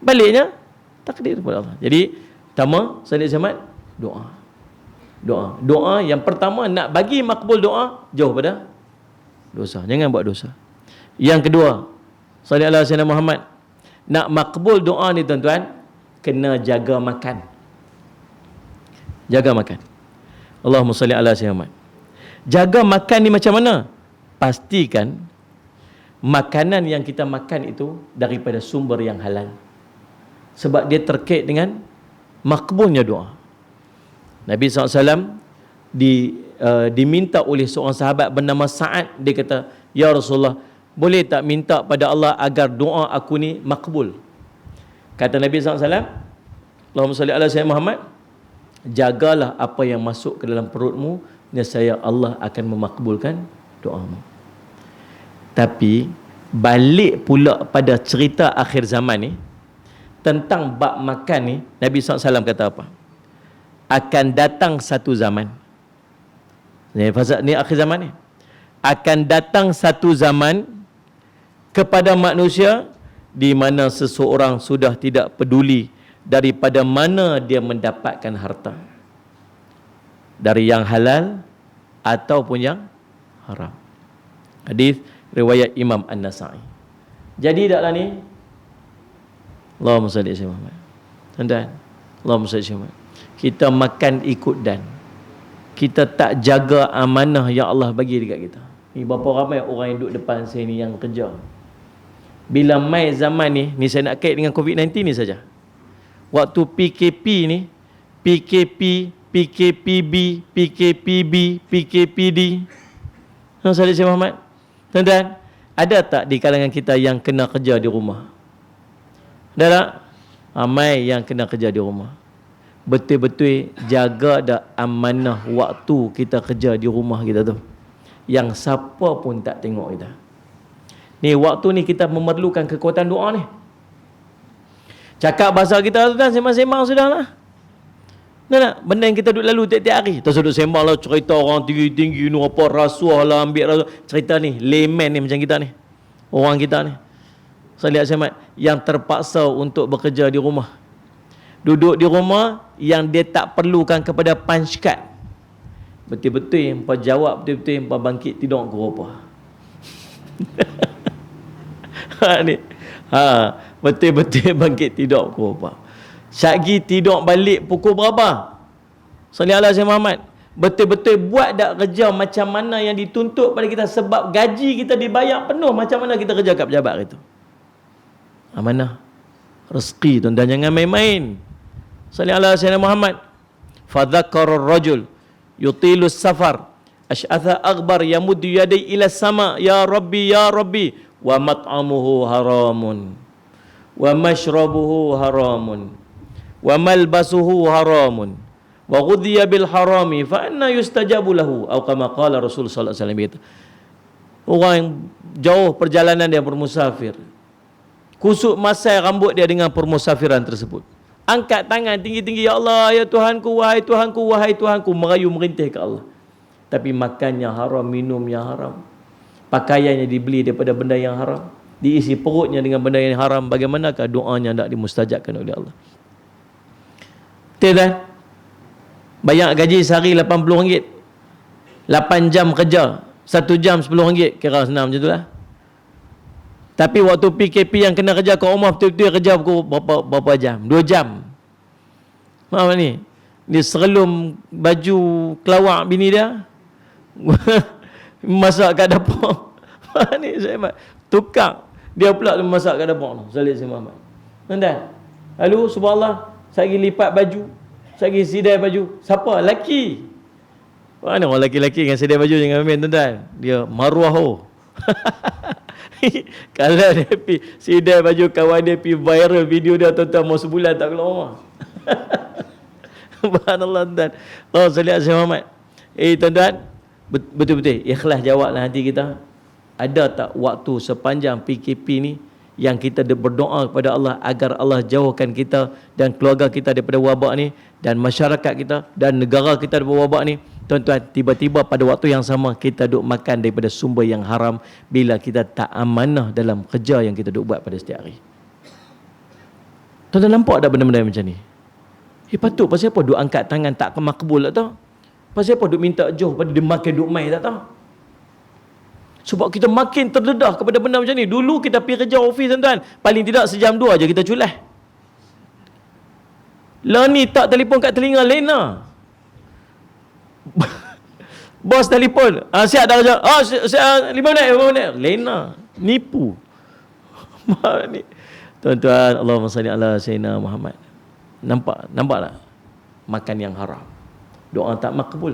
Baliknya takdir kepada Allah. Jadi pertama, sallallahu alaihi wasallam, doa yang pertama, nak bagi makbul doa, jauh pada dosa. Jangan buat dosa. Yang kedua, sallallahu alaihi wasallam Muhammad, nak makbul doa ni tuan-tuan, kena jaga makan. Jaga makan. Allahumma salli ala sayyidina Muhammad. Jaga makan ni macam mana? Pastikan makanan yang kita makan itu daripada sumber yang halal. Sebab dia terkait dengan makbulnya doa. Nabi SAW diminta oleh seorang sahabat bernama Sa'ad. Dia kata, ya Rasulullah, boleh tak minta pada Allah agar doa aku ni makbul? Kata Nabi SAW, Allahumma salli ala sayyidina Muhammad, jagalah apa yang masuk ke dalam perutmu, nescaya Allah akan memakbulkan doamu. Tapi balik pula pada cerita akhir zaman ni, tentang bab makan ni, Nabi SAW kata apa? Akan datang satu zaman. Ni akhir zaman ni. Akan datang satu zaman kepada manusia di mana seseorang sudah tidak peduli daripada mana dia mendapatkan harta. Dari yang halal ataupun yang haram. Hadis riwayat Imam An-Nasa'i. Jadi taklah ni, Allahumma salli ala Muhammad. Tuan-tuan, Allahumma salli ala Muhammad. Kita makan ikut dan. kita tak jaga amanah yang Allah bagi dekat kita. Ni berapa ramai orang yang duduk depan saya ni yang kerja. Bila mai zaman ni saya nak kait dengan COVID-19 ni saja. Waktu PKP ni, PKP, PKPB, PKPB, PKPD. Saudara Syekh Muhammad. Tuan-tuan, ada tak di kalangan kita yang kena kerja di rumah? Ada tak? Ramai yang kena kerja di rumah. Betul-betul jaga dah amanah waktu kita kerja di rumah kita tu, yang siapa pun tak tengok kita. Ni waktu ni kita memerlukan kekuatan doa ni. Cakap bahasa kita tu kan sembang-sembang sudah lah. Tak? Benda yang kita duduk lalu tiap-tiap hari. Terus duduk sembang lah, cerita orang tinggi-tinggi ni apa, rasuah lah, ambil rasuah. Cerita ni, layman ni macam kita ni. Orang kita ni. Saya lihat Syahmat, yang terpaksa untuk bekerja di rumah. Duduk di rumah yang dia tak perlukan kepada punch card. Betul-betul yang empat jawab, betul-betul yang empat bangkit tidur ke apa. Ni. Betul-betul bangkit tidur ke apa. Syagi tidur balik pukul berapa? Sallallahu alaihi Muhammad. Betul-betul buat tak kerja macam mana yang dituntut pada kita, sebab gaji kita dibayar penuh. Macam mana kita kerja kat pejabat itu? Amanah. Rezeki tuan-tuan, jangan main-main. Sallallahu alaihi Muhammad. Fadzakkara ar-rajul yutilu safar asy'atha aghbar yamuddu yadayhi ila sama ya rabbi wa mat'amuhu haramun wa mashrabuhu haramun wa malbasuhu haramun wa ghudhiya bil harami fa anna yustajabu lahu, atau kama qala Rasul sallallahu alaihi wasallam. Orang yang jauh perjalanan dia bermusafir, kusut masai rambut dia dengan permusafiran tersebut, angkat tangan tinggi-tinggi, ya Allah, ya Tuhanku, wahai Tuhanku, wahai Tuhanku, merayu merintih ke Allah, tapi makannya haram, minumnya haram, pakaiannya dibeli daripada benda yang haram, diisi perutnya dengan benda yang haram. Bagaimanakah doanya tak dimustajabkan oleh Allah? Betul tak? Bayar gaji sehari RM80, 8 jam kerja, 1 jam RM10, kira senang macam tu lah. Tapi waktu PKP yang kena kerja kat rumah, betul-betul kerja pukul berapa jam? 2 jam. Maaf ni, dia serelum baju kelawak bini dia, masak kat dapur. Ni saya tukar, dia pula masak kat dapur. Salih Syekh Muhammad. Tuan-tuan, lalu subhanallah, saya pergi lipat baju, saya pergi sidai baju. Siapa? Laki. Mana orang laki-laki dengan sidai baju dengan main, tuan-tuan? Dia maruah oh. Kalau dia pergi sidai baju kawan dia, pergi viral video dia, tuan-tuan, mau sebulan tak keluar rumah. Subhanallah, tuan-tuan. Oh, salih Syekh Muhammad. Tuan-tuan, betul-betul ikhlas jawablah hati kita. Ada tak waktu sepanjang PKP ni yang kita berdoa kepada Allah agar Allah jauhkan kita dan keluarga kita daripada wabak ni, dan masyarakat kita dan negara kita daripada wabak ni? Tuan-tuan, tiba-tiba pada waktu yang sama kita duk makan daripada sumber yang haram bila kita tak amanah dalam kerja yang kita duk buat pada setiap hari. Tuan-tuan nampak tak benda-benda macam ni? Patut pasal apa duk angkat tangan tak makbul tak tahu? Pasal apa duk minta jauh pada dia makan duk main tak tahu? Sebab kita makin terdedah kepada benda macam ni. Dulu kita pergi kerja office, tuan-tuan, paling tidak sejam dua aja kita culah. Lah ni tak telefon kat telinga, lena. Bos telefon, siap dah kerja. Siap 5 minit. Lena, nipu. Ni. Tuan-tuan, Allahumma salli ala sayyidina Muhammad. Nampak tak? Makan yang haram. Doa tak makbul.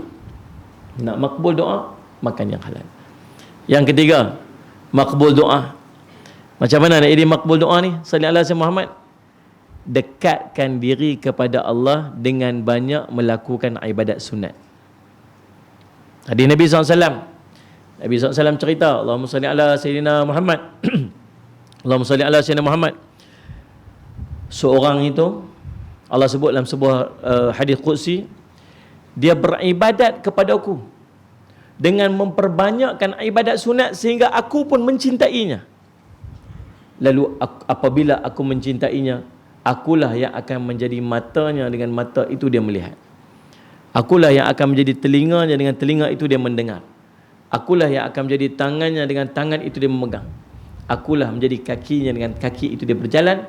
Nak makbul doa, makan yang halal. Yang ketiga, makbul doa. Macam mana nak jadi makbul doa ni? Sallallahu alaihi Muhammad. Dekatkan diri kepada Allah dengan banyak melakukan ibadat sunat. Hadis Nabi SAW. Nabi SAW cerita, Allahumma salli ala Sayyidina Muhammad. Allahumma salli ala Sayyidina Muhammad. Seorang itu, Allah sebut dalam sebuah hadis qudsi, dia beribadat kepadaku dengan memperbanyakkan ibadat sunat sehingga aku pun mencintainya. Lalu apabila aku mencintainya, akulah yang akan menjadi matanya, dengan mata itu dia melihat. Akulah yang akan menjadi telinganya, dengan telinga itu dia mendengar. Akulah yang akan menjadi tangannya, dengan tangan itu dia memegang. Akulah menjadi kakinya, dengan kaki itu dia berjalan.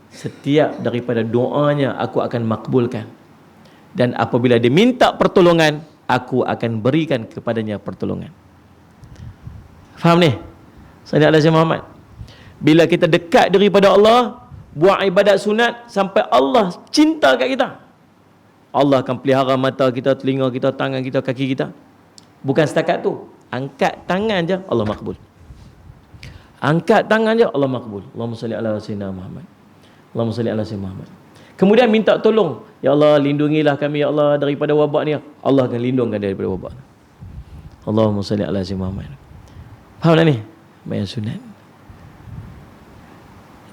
Setiap daripada doanya aku akan makbulkan. Dan apabila dia minta pertolongan, aku akan berikan kepadanya pertolongan. Faham ni? Sallallahu alaihi Muhammad. Bila kita dekat daripada Allah, buat ibadat sunat sampai Allah cinta kat kita, Allah akan pelihara mata kita, telinga kita, tangan kita, kaki kita. Bukan setakat tu, angkat tangan je Allah makbul. Angkat tangan je Allah makbul. Allahumma salli ala sayyidina Muhammad. Allahumma salli ala sayyidina Muhammad. Kemudian minta tolong, ya Allah lindungilah kami ya Allah daripada wabak ni. Allah akan lindungkan daripada wabak. Allahumma salli ala sayyidina Muhammad. Faham tak ni? Bayar sunat.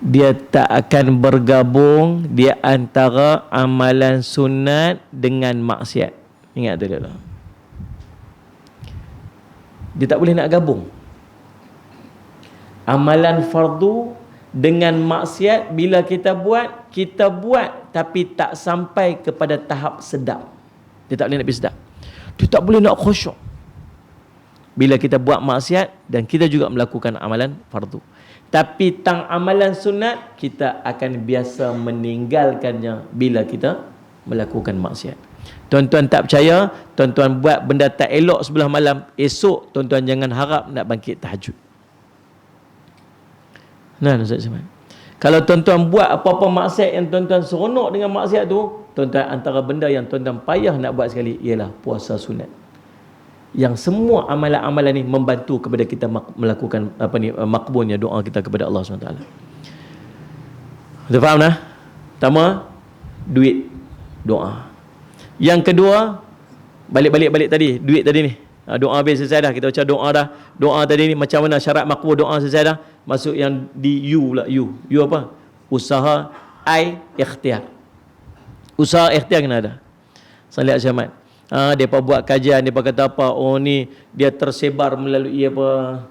Dia tak akan bergabung di antara amalan sunat dengan maksiat. Ingat tu dia. Dia tak boleh nak gabung. Amalan fardu dengan maksiat bila kita buat tapi tak sampai kepada tahap sedap. Dia tak boleh nak pergi sedap. Dia tak boleh nak khusyuk. Bila kita buat maksiat dan kita juga melakukan amalan fardu. Tapi tang amalan sunat kita akan biasa meninggalkannya bila kita melakukan maksiat. Tuan-tuan tak percaya, tuan-tuan buat benda tak elok sebelah malam, esok tuan-tuan jangan harap nak bangkit tahajud. Nah, Ustaz Zaman. Kalau tuan-tuan buat apa-apa maksiat yang tuan-tuan seronok dengan maksiat tu, tuan-tuan antara benda yang tuan-tuan payah nak buat sekali ialah puasa sunat. Yang semua amalan-amalan ni membantu kepada kita melakukan makbulnya doa kita kepada Allah SWT. Kita faham dah? Pertama, duit, doa. Yang kedua, balik tadi, duit tadi ni. Doa habis selesai dah, kita baca doa dah. Doa tadi ni macam mana syarat makbul doa selesai dah. Masuk yang di U pula, U apa? Usaha ikhtiar. Usaha ikhtiar kena ada. Salih Ahmad. Mereka buat kajian, mereka kata apa, oh ni dia tersebar melalui apa,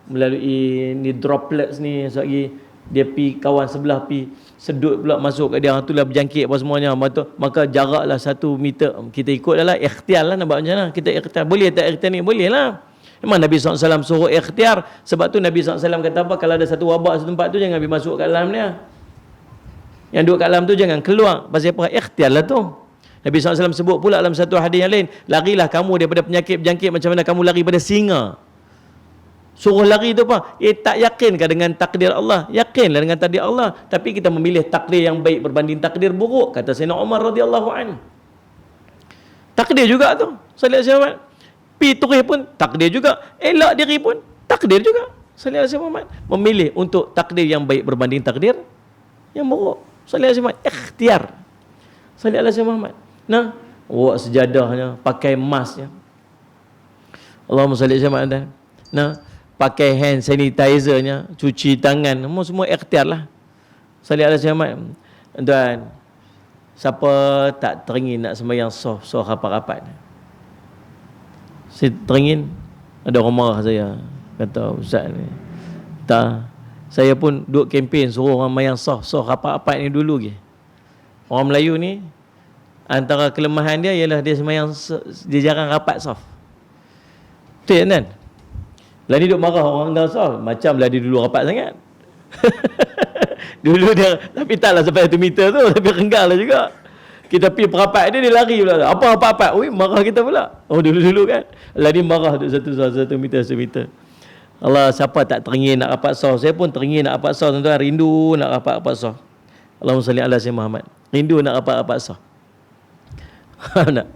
melalui ni droplets ni, lagi dia pi kawan sebelah pi sedut pula masuk kat dia, itulah berjangkit apa semuanya. Maka jaraklah 1 meter. Kita ikut dah lah, ikhtiar lah nak buat macam mana. Kita ikhtiar, boleh tak ikhtiar ni? Boleh lah. Memang Nabi SAW suruh ikhtiar. Sebab tu Nabi SAW kata apa, kalau ada satu wabak satu tempat tu jangan pergi masuk kat dalam dia, yang duduk kat dalam tu jangan keluar. Pasal apa? Ikhtiar lah tu. Nabi SAW sebut pula dalam satu hadis yang lain, larilah kamu daripada penyakit berjangkit macam mana kamu lari pada singa. Suruh lari tu apa? Tak yakinkah dengan takdir Allah? Yakinlah dengan takdir Allah. Tapi kita memilih takdir yang baik berbanding takdir buruk. Kata Sayyidina Umar radhiyallahu anhu. Takdir juga tu. Sallallahu alaihi wasallam. Pi turih pun takdir juga. Elak diri pun takdir juga. Sallallahu alaihi wasallam. Memilih untuk takdir yang baik berbanding takdir yang buruk. Sallallahu alaihi wasallam. Ikhtiar. Sallallahu alaihi wasallam. Nah, bawa sejadahnya, pakai masknya. Allahumma salli alaihi wasallam. Nah, pakai hand sanitizernya, cuci tangan, semua ikhtiar lah. Salli alaihi wasallam. Dan siapa tak teringin nak sembahyang soft rapat-rapat. Saya teringin, ada orang marah saya. Kata ustaz ni, tak, saya pun duduk kempen suruh orang sembahyang soft rapat-rapat ni dulu ke. Orang Melayu ni antara kelemahan dia ialah dia sembahyang, dia jarang rapat soft. Betul kan? Lah ni duk marah orang dah soft, macamlah dia dulu rapat sangat. Dulu dia, tapi taklah sampai 1 meter tu, tapi renggang lah juga. Kita pergi perapat dia lari pula. Apa rapat? Oi, marah kita pula. Oh, dulu-dulu kan. Lah dia marah tu 1 meter, 1 meter. Allah, siapa tak teringin nak rapat soft? Saya pun teringin nak rapat soft, tuan-tuan. Rindu nak rapat soft. Allahumma salli ala sayyidina Muhammad. Rindu nak rapat soft. Nak.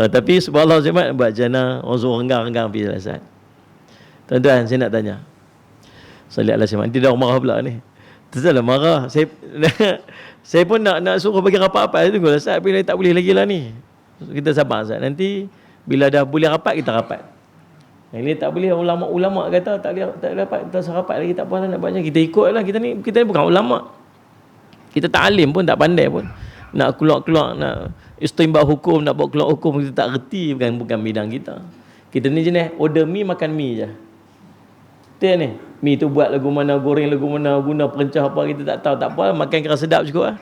Tapi subhanallah Zaman buat jana orang suruh renggang pergi selesai. Tuan-tuan, saya nak tanya. Salli ala sayyidina Muhammad. Dia dah marah pula ni. Tersalah marah. Saya pun nak suruh bagi rapat-rapat. Saya tunggu Ustaz, bila tak boleh lagi lah ni. Kita sabar Ustaz. Nanti bila dah boleh rapat, kita rapat. Yang ni tak boleh, ulama' kata tak boleh rapat, kita rapat lagi, tak apa lah nak buat macam. Kita ikut lah. Kita ni bukan ulama'. Kita tak alim pun, tak pandai pun. Nak keluar nak istimbat hukum, nak buat keluar hukum, kita tak reti, bukan bidang kita. Kita ni jenis order mi makan mi je. Betul ni? Mi tu buat lagu mana, goreng lagu mana, guna perencah apa, kita tak tahu, tak apa, makan kira sedap cukup lah.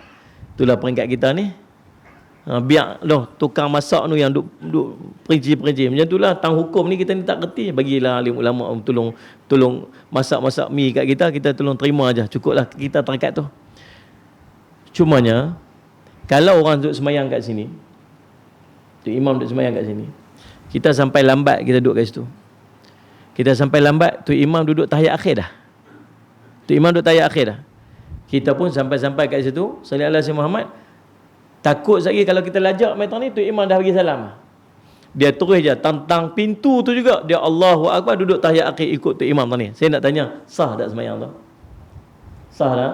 Itulah peringkat kita ni. Biar loh tukang masak tu yang duk perinci-perinci. Macam itulah tang hukum ni kita ni tak reti. Bagilah alim ulama tolong masak mi kat kita, kita tolong terima aja. Cukuplah kita terangkat tu. Cumanya kalau orang duduk semayang kat sini, Tu imam duduk sembahyang kat sini. Kita sampai lambat, kita duduk kat situ. Kita sampai lambat, tu imam duduk tahiyat akhir dah. Tu imam duduk tahiyat akhir dah. Kita pun sampai-sampai kat situ, sallallahu alaihi Muhammad. Takut lagi kalau kita lajak metang ni, tu imam dah bagi salam. Dia terus je tantang pintu tu juga, dia Allahu Akbar duduk tahiyat akhir ikut tu imam ni. Saya nak tanya, sah tak sembahyang tu? Sah tak?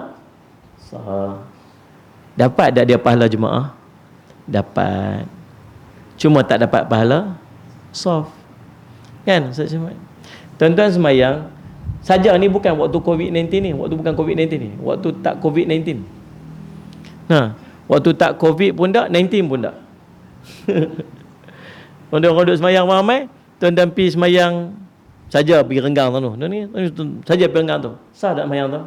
Sah. Dapat tak dia pahala jemaah? Dapat. Cuma tak dapat pahala soft. Kan? Tuan-tuan sembahyang saja ni bukan waktu COVID-19 ni, waktu bukan COVID-19 ni, waktu tak COVID-19. Nah, waktu tak COVID pun tak, 19 pun tak. Orang duduk sembahyang ramai, tuan-tuan pergi sembahyang saja pergi renggang tu. Ni saja pergi renggang tu. Sah tak sembahyang tu?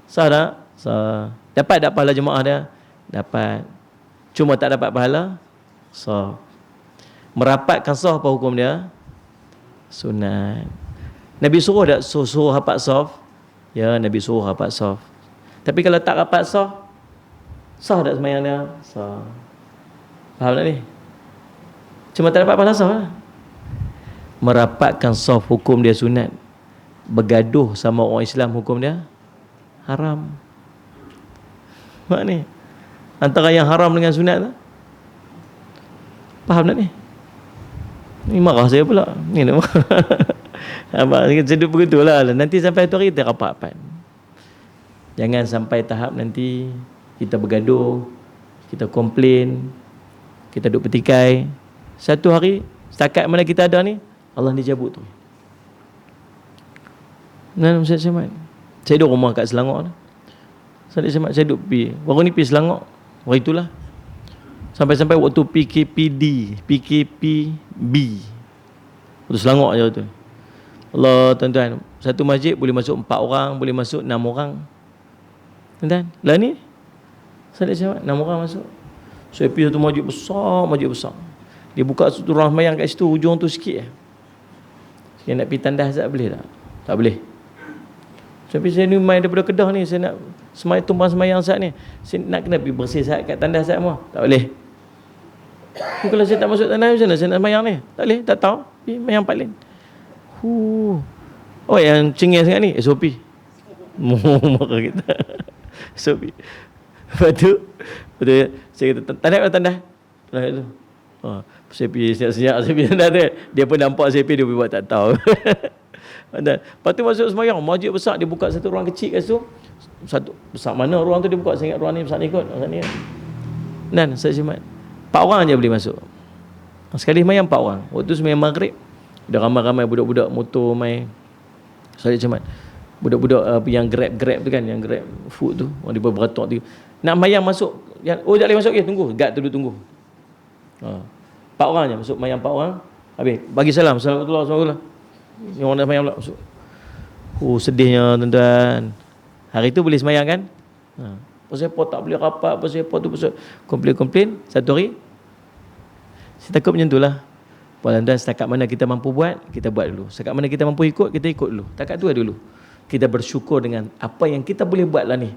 Sah tak? Sah. Dapat tak pahala jemaah dia? Dapat. Cuma tak dapat pahala sah. Merapatkan sah apa hukum dia? Sunat. Nabi suruh tak suruh rapat saf? Ya, Nabi suruh rapat saf. Tapi kalau tak rapat saf, sah tak sembahyang dia? Sah. Faham tak ni? Cuma tak dapat pahala saf lah. Merapatkan saf hukum dia sunat. Bergaduh sama orang Islam hukum dia haram. Mak ni, antara yang haram dengan sunat tu. Faham tak ni? Ni marah saya pula. Ni nak abang sedut begitulah. Nanti sampai tu hari kita rapat-rapat. Jangan sampai tahap nanti kita bergaduh, kita komplain, kita duduk petikai. Satu hari setakat mana kita ada ni, Allah ni cabut tu. Nah, Ustaz Syamad, saya duduk rumah kat Selangor. Ustaz Syamad, saya duduk pergi. Baru ni pergi Selangor. Hari itulah. Sampai-sampai waktu PKPB. Waktu Selangor je tu. Allah, tuan-tuan, satu masjid boleh masuk 4 orang, boleh masuk 6 orang. Tuan-tuan, lah ni Ustaz Syamad, 6 orang masuk. Saya pergi satu masjid besar. Dia buka satu ruang sembahyang kat situ, hujung tu sikit je. Saya nak pergi tandas tak boleh tak? Tak boleh. Tapi saya ni main daripada Kedah ni, saya nak tumpang sembahyang saat ni. Saya nak kena pergi bersih saat kat tandas saat semua. Tak boleh. Kalau saya tak masuk tandas, macam mana saya nak sembahyang ni? Tak boleh, tak tahu. Pergi sembahyang paling. Oh, yang cengeng sangat ni, SOP. Marah kita. SOP. Lepas tu, saya kata, tandas. Saya pergi senyap-senyap, saya pergi tandas tu. Dia pun nampak saya pergi, dia pun buat tak tahu. Lepas tu masuk sembahyang, masjid besar, dia buka satu ruang kecil kat situ. Satu besar mana ruang tu dia buka, saya ingat ruang ni besar ni kot. Dan saya simat 4 orang je boleh masuk. Sekali sembahyang 4 orang. Waktu sembahyang maghrib, dah ramai-ramai budak-budak motor main. Saya simat budak-budak yang grab tu kan, yang grab food tu, orang dia beratok tu. Nak sembahyang masuk, tak boleh masuk, tunggu. Guard tu duduk tunggu. 4 orang je masuk, sembahyang 4 orang. Habis bagi salam, Assalamualaikum. Yang orang nak sembahyang pula masuk. Sedihnya tuan-tuan. Hari tu boleh sembahyang kan? Pasal apa tak boleh rapat, pasal apa tu, pasal komplain. Satu hari saya takut macam tu lah. Tuan-tuan, setakat mana kita mampu buat, kita buat dulu. Setakat mana kita mampu ikut, kita ikut dulu. Setakat tu dulu. Kita bersyukur dengan apa yang kita boleh buat lah ni.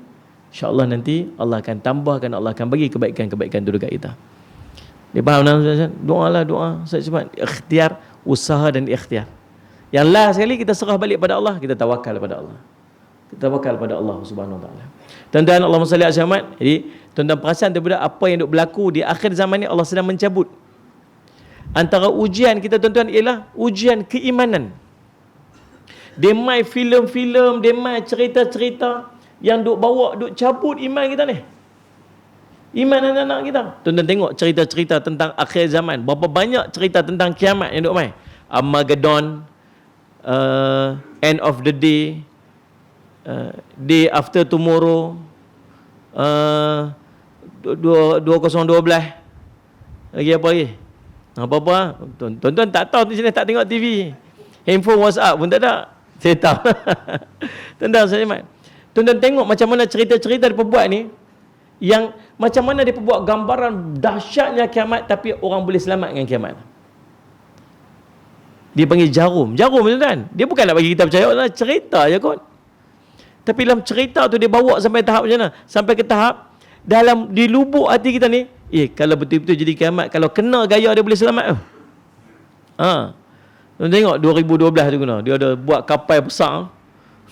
InsyaAllah nanti Allah akan tambahkan, Allah akan bagi kebaikan-kebaikan tu dekat kita. Dia faham tak? Doa lah, doa. Ikhtiar, usaha dan ikhtiar. Yang last sekali kita serah balik pada Allah, kita tawakal pada Allah. Kita tawakal pada Allah Subhanahu Wa Taala. Tuan-tuan, Allahumma salli ala Muhammad. Jadi, tuan-tuan perasan daripada apa yang duk berlaku di akhir zaman ni, Allah sedang mencabut. Antara ujian kita tuan-tuan ialah ujian keimanan. Dia main filem-filem, dia main cerita-cerita yang duk bawa, duk cabut iman kita ni. Iman anak-anak kita. Tuan-tuan tengok cerita-cerita tentang akhir zaman. Berapa banyak cerita tentang kiamat yang duk main. Armageddon, end of the day, day after tomorrow, 2012, lagi apa lagi? Apa-apa? Tuan-tuan tak tahu di sini, tak tengok TV. Handphone WhatsApp pun tak ada. Saya tahu. Tuan-tuan tengok macam mana cerita-cerita dia buat ni, yang macam mana dia buat gambaran dahsyatnya kiamat, tapi orang boleh selamat dengan kiamat. Dia panggil jarum tuan-tuan. Dia bukan nak bagi kita percaya, cerita je kot. Tapi dalam cerita tu dia bawa sampai tahap macam mana? Sampai ke tahap dalam di lubuk hati kita ni, Kalau betul-betul jadi kiamat, kalau kena gaya dia boleh selamat tu. Tengok 2012 tu kena. Dia ada buat kapal besar.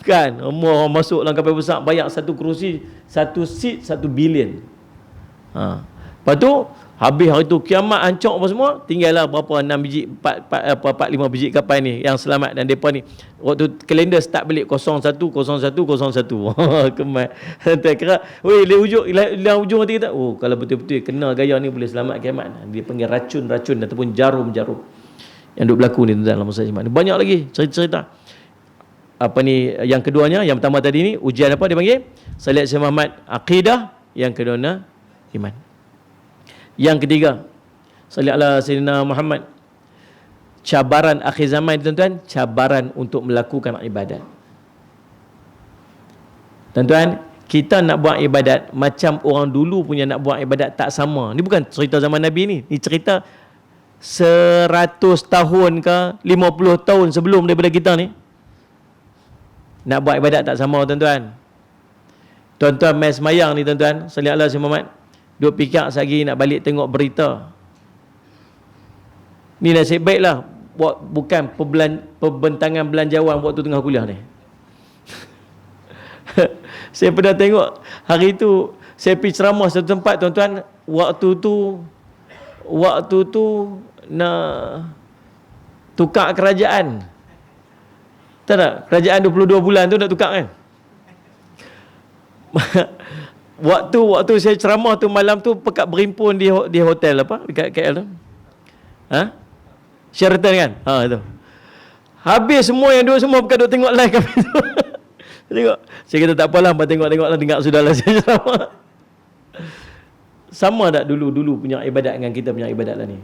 Kan? Orang masuk dalam kapal besar, bayar satu kerusi, satu seat, 1 bilion. Lepas tu, habis hari tu kiamat hancur apa semua, tinggallah berapa 6 biji, 4 5 biji kapal ni yang selamat. Dan depa ni waktu kalender start balik 010101. Kemas. Kira, weh, le ujung hati kita. Kalau betul-betul kena gaya ni boleh selamat kiamat. Dia panggil racun-racun ataupun jarum-jarum yang duk berlaku ni dalam masa kiamat. Banyak lagi cerita-cerita. Apa ni yang keduanya, yang pertama tadi ni ujian apa dia panggil? Salat Syekh Muhammad akidah, yang kedua iman. Yang ketiga, salat ala Sayyidina Muhammad, cabaran akhir zaman tuan-tuan, cabaran untuk melakukan ibadat. Tuan-tuan, kita nak buat ibadat macam orang dulu punya nak buat ibadat tak sama. Ni bukan cerita zaman Nabi ni. Ni cerita 100 tahun ke 50 tahun sebelum daripada kita ni. Nak buat ibadat tak sama tuan-tuan. Tuan-tuan mai semayang ni tuan-tuan, salat ala Sayyidina Muhammad, duk fikir sehari nak balik tengok berita. Ni nasib baiklah bukan pembentangan belanjawan waktu tengah kuliah ni. Saya pernah tengok hari tu, saya pergi ceramah satu tempat tuan-tuan, waktu tu nak tukar kerajaan. Tahu tak? Kerajaan 22 bulan tu nak tukar kan? Waktu saya ceramah tu malam tu pekat berhimpun di hotel apa dekat KL tu. Sheraton kan? Itu. Habis semua yang duduk semua pekat duk tengok live kami tu. Tengok. Saya kata tak apalah, tengok lah, dengar sudahlah saya ceramah. Sama tak dulu punya ibadat dengan kita punya ibadat lah ni?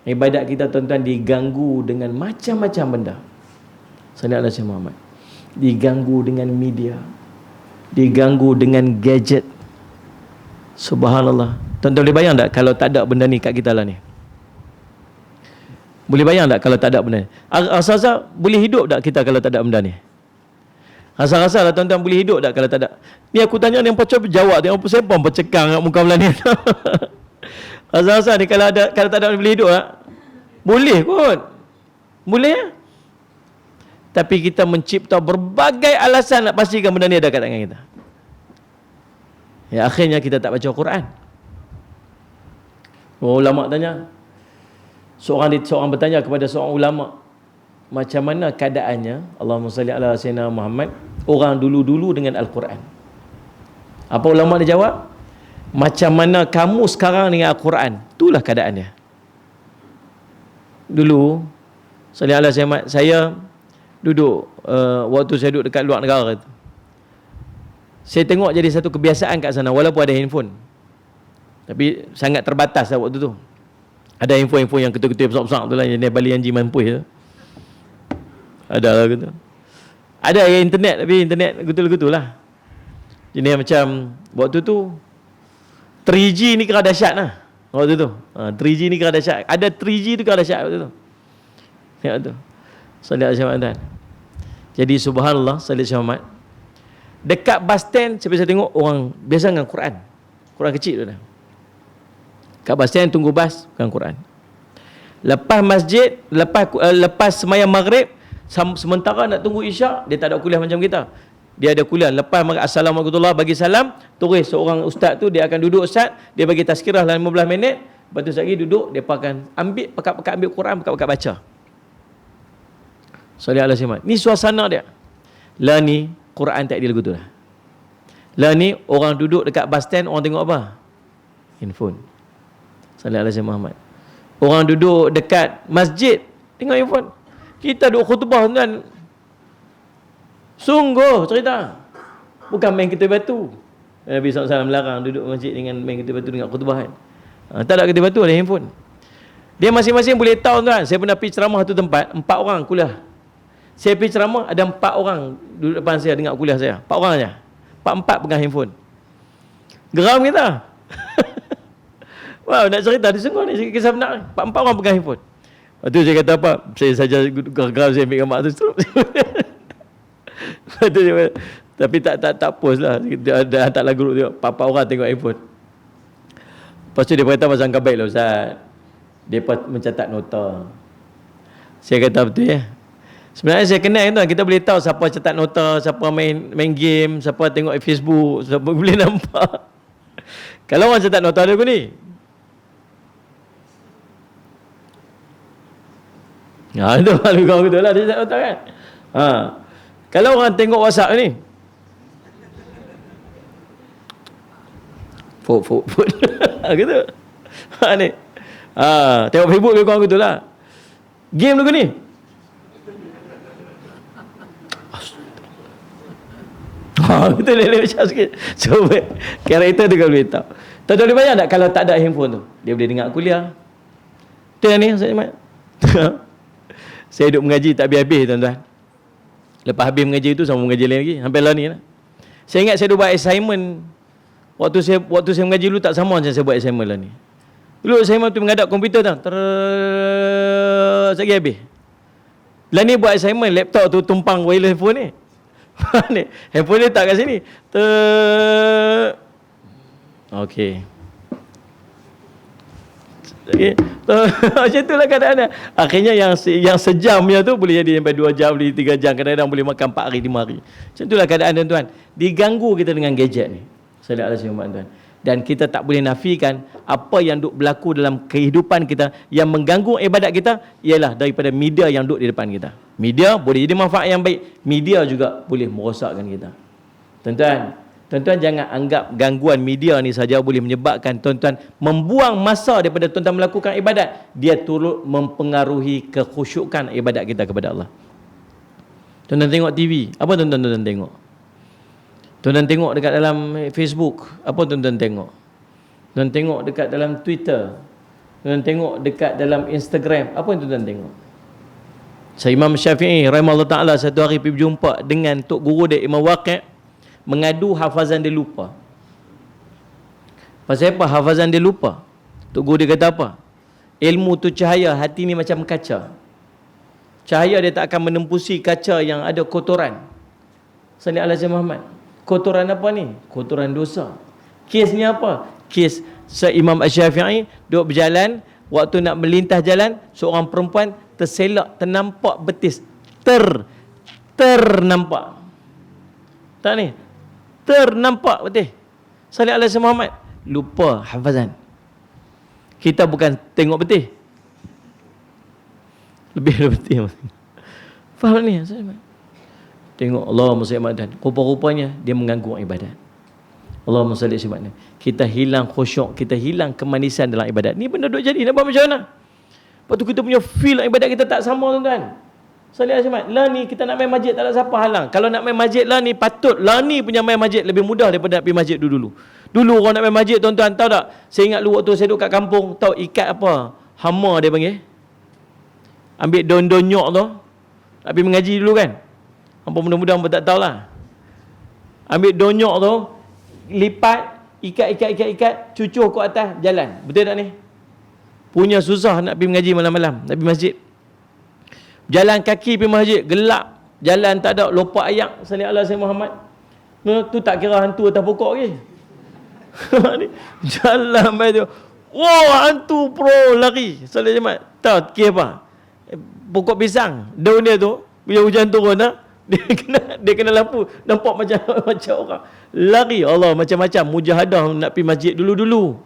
Ibadat kita tuan-tuan diganggu dengan macam-macam benda. Salat ala Syekh Muhammad. Diganggu dengan media. Diganggu dengan gadget. Subhanallah. Tuan-tuan boleh bayang tak kalau tak ada benda ni kat kita lah ni? Boleh bayang tak kalau tak ada benda ni? Rasa-rasa boleh hidup tak kita kalau tak ada benda ni? Rasa-rasa lah tuan-tuan boleh hidup tak kalau tak ada? Ni aku tanya ni, apa jawab tengok apa siapa bercekang kat muka belah ni. Rasa-rasa ni kalau tak ada boleh hidup tak? Boleh kot. Boleh ya? Tapi kita mencipta berbagai alasan nak pastikan benda ni ada kat tangan kita. Ya, akhirnya kita tak baca Quran. Ulama tanya, seorang bertanya kepada seorang ulama, macam mana keadaannya, Allahumma salli ala Sayyidina Muhammad, orang dulu-dulu dengan Al-Quran. Apa ulama dia jawab? Macam mana kamu sekarang dengan Al-Quran, itulah keadaannya. Dulu salli ala Sayyidina Muhammad, saya duduk waktu saya duduk dekat luar negara tu, saya tengok jadi satu kebiasaan kat sana, walaupun ada handphone, tapi sangat terbatas lah waktu tu. Ada handphone yang ketul-ketul besar-besar tu lah, yang Bali Anji mampu je. Ada lah gitu. Ada internet, tapi internet betul-betul lah. Jenis macam waktu tu 3G ni kira dahsyat lah waktu tu. 3G ni kira dahsyat. Ada 3G tu kira dahsyat waktu tu. Tengok tu. Salat Syekh Muhammad. Jadi subhanallah, salat Syekh Muhammad. Dekat bus stand, saya biasa tengok orang biasa dengan Quran. Quran kecil tu dah. Kat bus stand tunggu bas, bukan Quran. Lepas masjid, lepas semayang maghrib, sementara nak tunggu isyak, dia tak ada kuliah macam kita. Dia ada kuliah. Lepas maghrib, assalamualaikum warahmatullahi, bagi salam, turis seorang ustaz tu, dia akan duduk ustaz, dia bagi tazkirah dalam 15 minit, lepas tu sekali duduk, dia akan ambil, pekat-pekat ambil Quran, pekat-pekat baca. Salat ala Syekh Muhammad. Ni suasana dia. Lah ni Quran tak ada lagu tu lah. Lah ni orang duduk dekat bus stand, orang tengok apa? Handphone. Salat ala Syekh Muhammad. Orang duduk dekat masjid, tengok handphone. Kita duduk khutbah tuan. Sungguh cerita. Bukan main ketul batu. Nabi SAW melarang duduk masjid dengan main ketul batu dengan khutbah kan. Tak ada ketul batu, ada handphone. Dia masing-masing boleh tahu tuan. Saya pernah pergi ceramah tu tempat, 4 orang kuliah. Saya pergi ceramah, ada 4 orang duduk depan saya dengar kuliah saya. 4 orang saja. 4 pegang handphone. Geram kita. Wow, nak cerita dia sungguh ni, kisah benar. 4 orang pegang handphone. Lepas tu saya kata apa? Saya saja geram, saya ambil gambar tu terus. Tapi tak post lah. Dia hantar lagu tu, 4 orang tengok handphone. Lepas tu dia berkata pasal angka baik lah Ustaz. Dia mencatat nota. Saya kata betul ya. Sebenarnya saya kenal tuan, kita boleh tahu siapa catat nota, siapa main game, siapa tengok Facebook, siapa boleh nampak. Kalau orang catat nota dia pun ni. Ha, itu malu kau betul lah dia catat nota kan. Ha. Kalau orang tengok WhatsApp ni. Fuk. Gitu. Ha ni. Ha, tengok Facebook lebih kurang betul lah. Game tu ni. Betul dia macam sikit. So karakter tu kau boleh tahu. Tahu boleh bayang tak kalau tak ada handphone tu? Dia boleh dengar kuliah. Tu yang ni saya duduk mengaji tak habis-habis tuan-tuan. Lepas habis mengaji tu sama mengaji lagi sampai lah ni lah. Saya ingat saya duduk buat assignment. Waktu saya mengaji dulu tak sama macam saya buat assignment lah ni. Dulu assignment tu menghadap komputer tau. Terus lagi habis. Lah ni buat assignment laptop tu tumpang wireless phone ni. Ni handphone dia tak kat sini. Okey. Macam itulah keadaan dia. Akhirnya yang sejamnya tu boleh jadi sampai 2 jam, boleh 3 jam, kadang-kadang boleh makan 4 hari, 5 hari. Macam itulah keadaan tuan-tuan. Diganggu kita dengan gadget ni. Sallallahu alaihi wasallam tuan. Dan kita tak boleh nafikan apa yang duk berlaku dalam kehidupan kita yang mengganggu ibadat kita ialah daripada media yang duk di depan kita. Media boleh jadi manfaat yang baik, media juga boleh merosakkan kita. Tuan-tuan jangan anggap gangguan media ni saja boleh menyebabkan tuan-tuan membuang masa daripada tuan-tuan melakukan ibadat. Dia turut mempengaruhi kekhusyukan ibadat kita kepada Allah. Tuan-tuan tengok TV, apa tuan-tuan tengok? Tuan-tuan tengok dekat dalam Facebook, apa tuan-tuan tengok? Tuan tengok dekat dalam Twitter, tuan tengok dekat dalam Instagram, apa yang tuan-tuan tengok? Saya Imam Syafi'i rahimahullah ta'ala satu hari pergi berjumpa dengan tok guru dia Imam Waqi' mengadu hafazan dia lupa. Pasal apa hafazan dia lupa? Tok guru dia kata apa? Ilmu tu cahaya, hati ni macam kaca. Cahaya dia tak akan menembusi kaca yang ada kotoran. Sallallahu alaihi Muhammad. Kotoran apa ni? Kotoran dosa. Kesnya apa? Kes Imam Syafi'i duduk berjalan, waktu nak melintas jalan, seorang perempuan terselak, ternampak betis. Ternampak. Tak ni? Ternampak betis. Sallallahu alaihi Muhammad. Lupa hafazan. Kita bukan tengok betis. Lebih betis. Faham ni? Tengok Allahumma salli ala Muhammad. Rupa-rupanya dia mengganggu ibadat. Allahumma salli ala Muhammad. Kita hilang khusyuk, kita hilang kemanisan dalam ibadat. Ni benda duk jadi, nak buat macam mana? Lepas tu kita punya feel ibadat kita tak sama tuan-tuan. Salli ala Muhammad. Lah ni kita nak main masjid tak ada siapa halang. Kalau nak main masjid lah ni patut lah ni punya main masjid lebih mudah daripada nak pergi masjid dulu. Dulu orang nak main masjid tuan-tuan tahu tak? Saya ingat dulu waktu saya duduk kat kampung, tahu ikat apa? Hama dia panggil. Ambil daun-daun nyok tu. Nak pergi mengaji dulu kan? Apa mudah-mudahan pun tak tahulah. Ambil daun nyok tu, lipat, ikat, cucuh ke atas, jalan. Betul tak ni? Punya susah nak pergi mengaji malam-malam, nak pergi masjid. Jalan kaki pergi masjid, gelap. Jalan tak ada, lopak ayak, sallallahu alaihi Muhammad. Tu tak kira hantu atas pokok ke. Jalan baik tu. Wow, hantu pro lari. Sallallahu alaihi Muhammad. Tahu kira apa? Pokok pisang. Daun dia tu, bila hujan turun dah, dia kena lampu, nampak macam orang lari. Allah, macam-macam mujahadah nak pergi masjid dulu-dulu.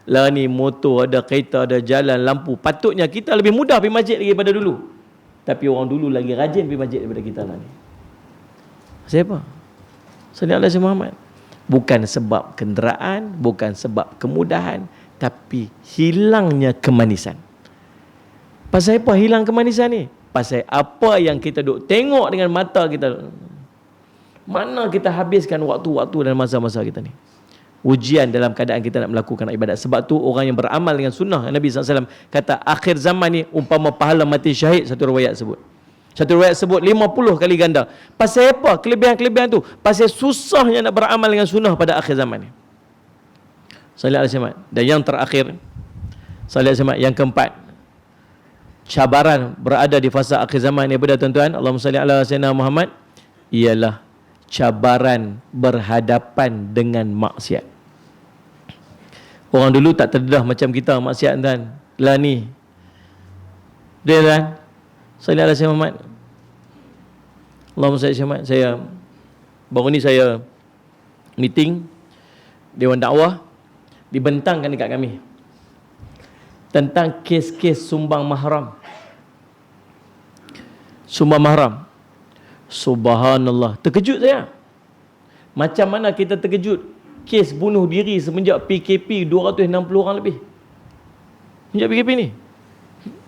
Lah ni motor, ada kereta, ada jalan, lampu. Patutnya kita lebih mudah pergi masjid daripada dulu. Tapi orang dulu lagi rajin pergi masjid daripada kita lah ni. Siapa? Sallallahu alaihi Muhammad. Bukan sebab kenderaan, bukan sebab kemudahan, tapi hilangnya kemanisan. Pasal apa hilang kemanisan ni? Pasal apa yang kita duk tengok dengan mata kita. Mana kita habiskan waktu-waktu dan masa-masa kita ni. Ujian dalam keadaan kita nak melakukan ibadat. Sebab tu orang yang beramal dengan sunnah Nabi SAW kata akhir zaman ni umpama pahala mati syahid. Satu riwayat sebut 50 kali ganda. Pasal apa kelebihan-kelebihan tu? Pasal susahnya nak beramal dengan sunnah pada akhir zaman ni. Sallallahu alaihi wasallam. Dan yang terakhir, sallallahu alaihi wasallam, yang keempat, cabaran berada di fasa akhir zaman ni pada tuan-tuan, Allahumma salli ala sayyidina Muhammad, ialah cabaran berhadapan dengan maksiat. Orang dulu tak terdedah macam kita maksiat tuan. Lah ni. Dia tuan. Sallallahu alaihi Muhammad. Allahumma salli Muhammad. Saya baru ni saya meeting Dewan Dakwah, dibentangkan dekat kami tentang kes-kes sumbang mahram. Sumbang mahram. Subhanallah. Terkejut saya. Macam mana kita terkejut? Kes bunuh diri semenjak PKP 260 orang lebih. Semenjak PKP ni.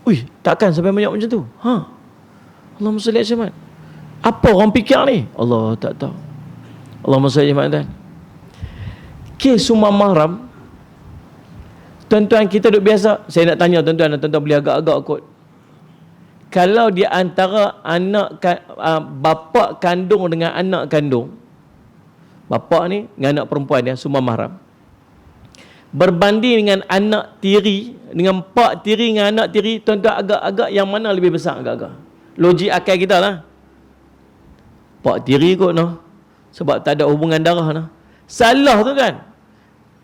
Ui, takkan sampai banyak macam tu. Ha. Allahumma salli alaihi wasallam. Apa orang fikir ni? Allah tak tahu. Allahumma salli alaihi wasallam. Kes sumbang mahram. Tuan-tuan kita duk biasa. Saya nak tanya tuan-tuan dan tuan-tuan boleh agak-agak kot. Kalau di antara bapa kandung dengan anak kandung, bapa ni dengan anak perempuan dia sumbang mahram, berbanding dengan anak tiri, dengan pak tiri dengan anak tiri, tuan-tuan agak-agak yang mana lebih besar agak-agak? Logik akal kita lah. Pak tiri kot noh. Sebab tak ada hubungan darah noh. Salah tu kan.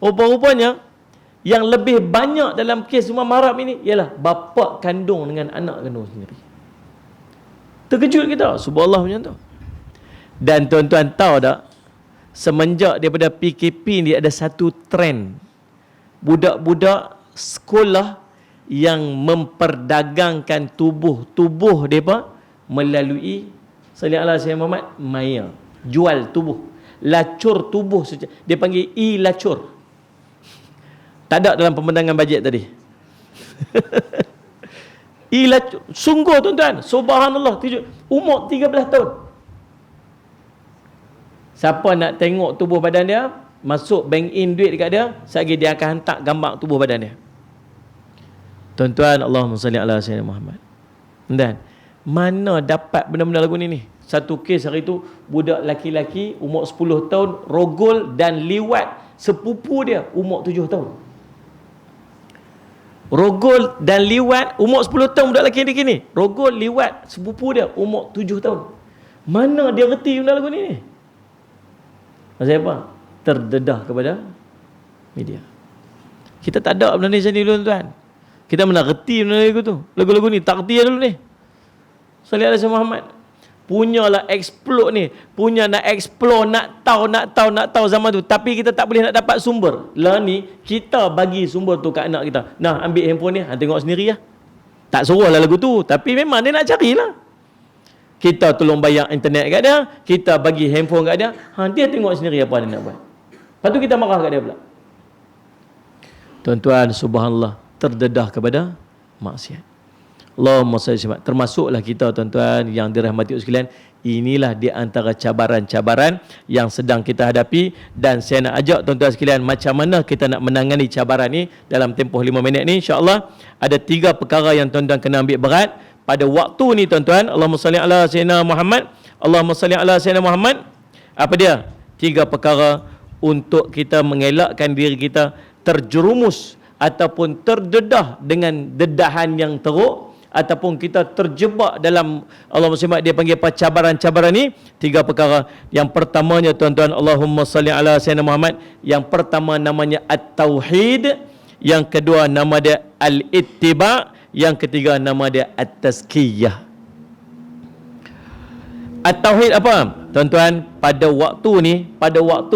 Rupa-rupanya yang lebih banyak dalam kes sumbang mahram ini ialah bapa kandung dengan anak kandung sendiri. Terkejut kita. Subhanallah macam tu. Dan tuan-tuan tahu tak, semenjak daripada PKP ni ada satu trend. Budak-budak sekolah yang memperdagangkan tubuh mereka melalui sallallahu alaihi Muhammad, maya. Jual tubuh. Lacur tubuh. Dia panggil e-lacur. Tak ada dalam pembentangan bajet tadi. Sungguh tuan-tuan. Subhanallah. Umur 13 tahun. Siapa nak tengok tubuh badan dia, masuk bank in duit dekat dia, sekali dia akan hantar gambar tubuh badan dia. Tuan-tuan, Allahumma salli ala sayyidina Muhammad. Dan mana dapat benda-benda lagu ni? Satu kes hari tu, budak laki-laki umur 10 tahun rogol dan liwat sepupu dia umur 7 tahun. Rogol dan liwat umur 10 tahun budak lelaki ni. Rogol, liwat sepupu dia umur 7 tahun. Mana dia reti benda lagu ni? Maksud apa? Terdedah kepada media. Kita tak ada benda ni macam ni dulu tuan. Kita mana reti benda lagu tu. Lagu-lagu ni tak reti dulu ni. Sallallahu alaihi Muhammad. Punyalah explode ni. Punya nak explore, nak tahu zaman tu. Tapi kita tak boleh nak dapat sumber. Lah ni, kita bagi sumber tu kat anak kita. Nah, ambil handphone ni, tengok sendiri lah. Tak suruh lah lagu tu. Tapi memang dia nak carilah. Kita tolong bayar internet kat dia. Kita bagi handphone kat dia. Dia tengok sendiri apa dia nak buat. Lepas tu kita marah kat dia pula. Tuan-tuan, subhanallah. Terdedah kepada maksiat. Allahumma salli alaihi wasallam. Termasuklah kita tuan-tuan yang dirahmati Allah sekalian. Inilah di antara cabaran-cabaran yang sedang kita hadapi. Dan saya nak ajak tuan-tuan sekalian, macam mana kita nak menangani cabaran ni dalam tempoh 5 minit ni. InsyaAllah ada 3 perkara yang tuan-tuan kena ambil berat pada waktu ni tuan-tuan. Allahumma salli ala sayyidina Muhammad. Allahumma salli ala sayyidina Muhammad. Apa dia? 3 perkara untuk kita mengelakkan diri kita terjerumus ataupun terdedah dengan dedahan yang teruk, ataupun kita terjebak dalam, Allahumma salli, dia panggil apa, cabaran-cabaran ni. 3 perkara. Yang pertamanya tuan-tuan, Allahumma salli ala sayyidina Muhammad. Yang pertama namanya at-tauhid. Yang kedua nama dia al-ittiba. Yang ketiga nama dia at-tazkiyah. At-tauhid apa? Tuan-tuan, pada waktu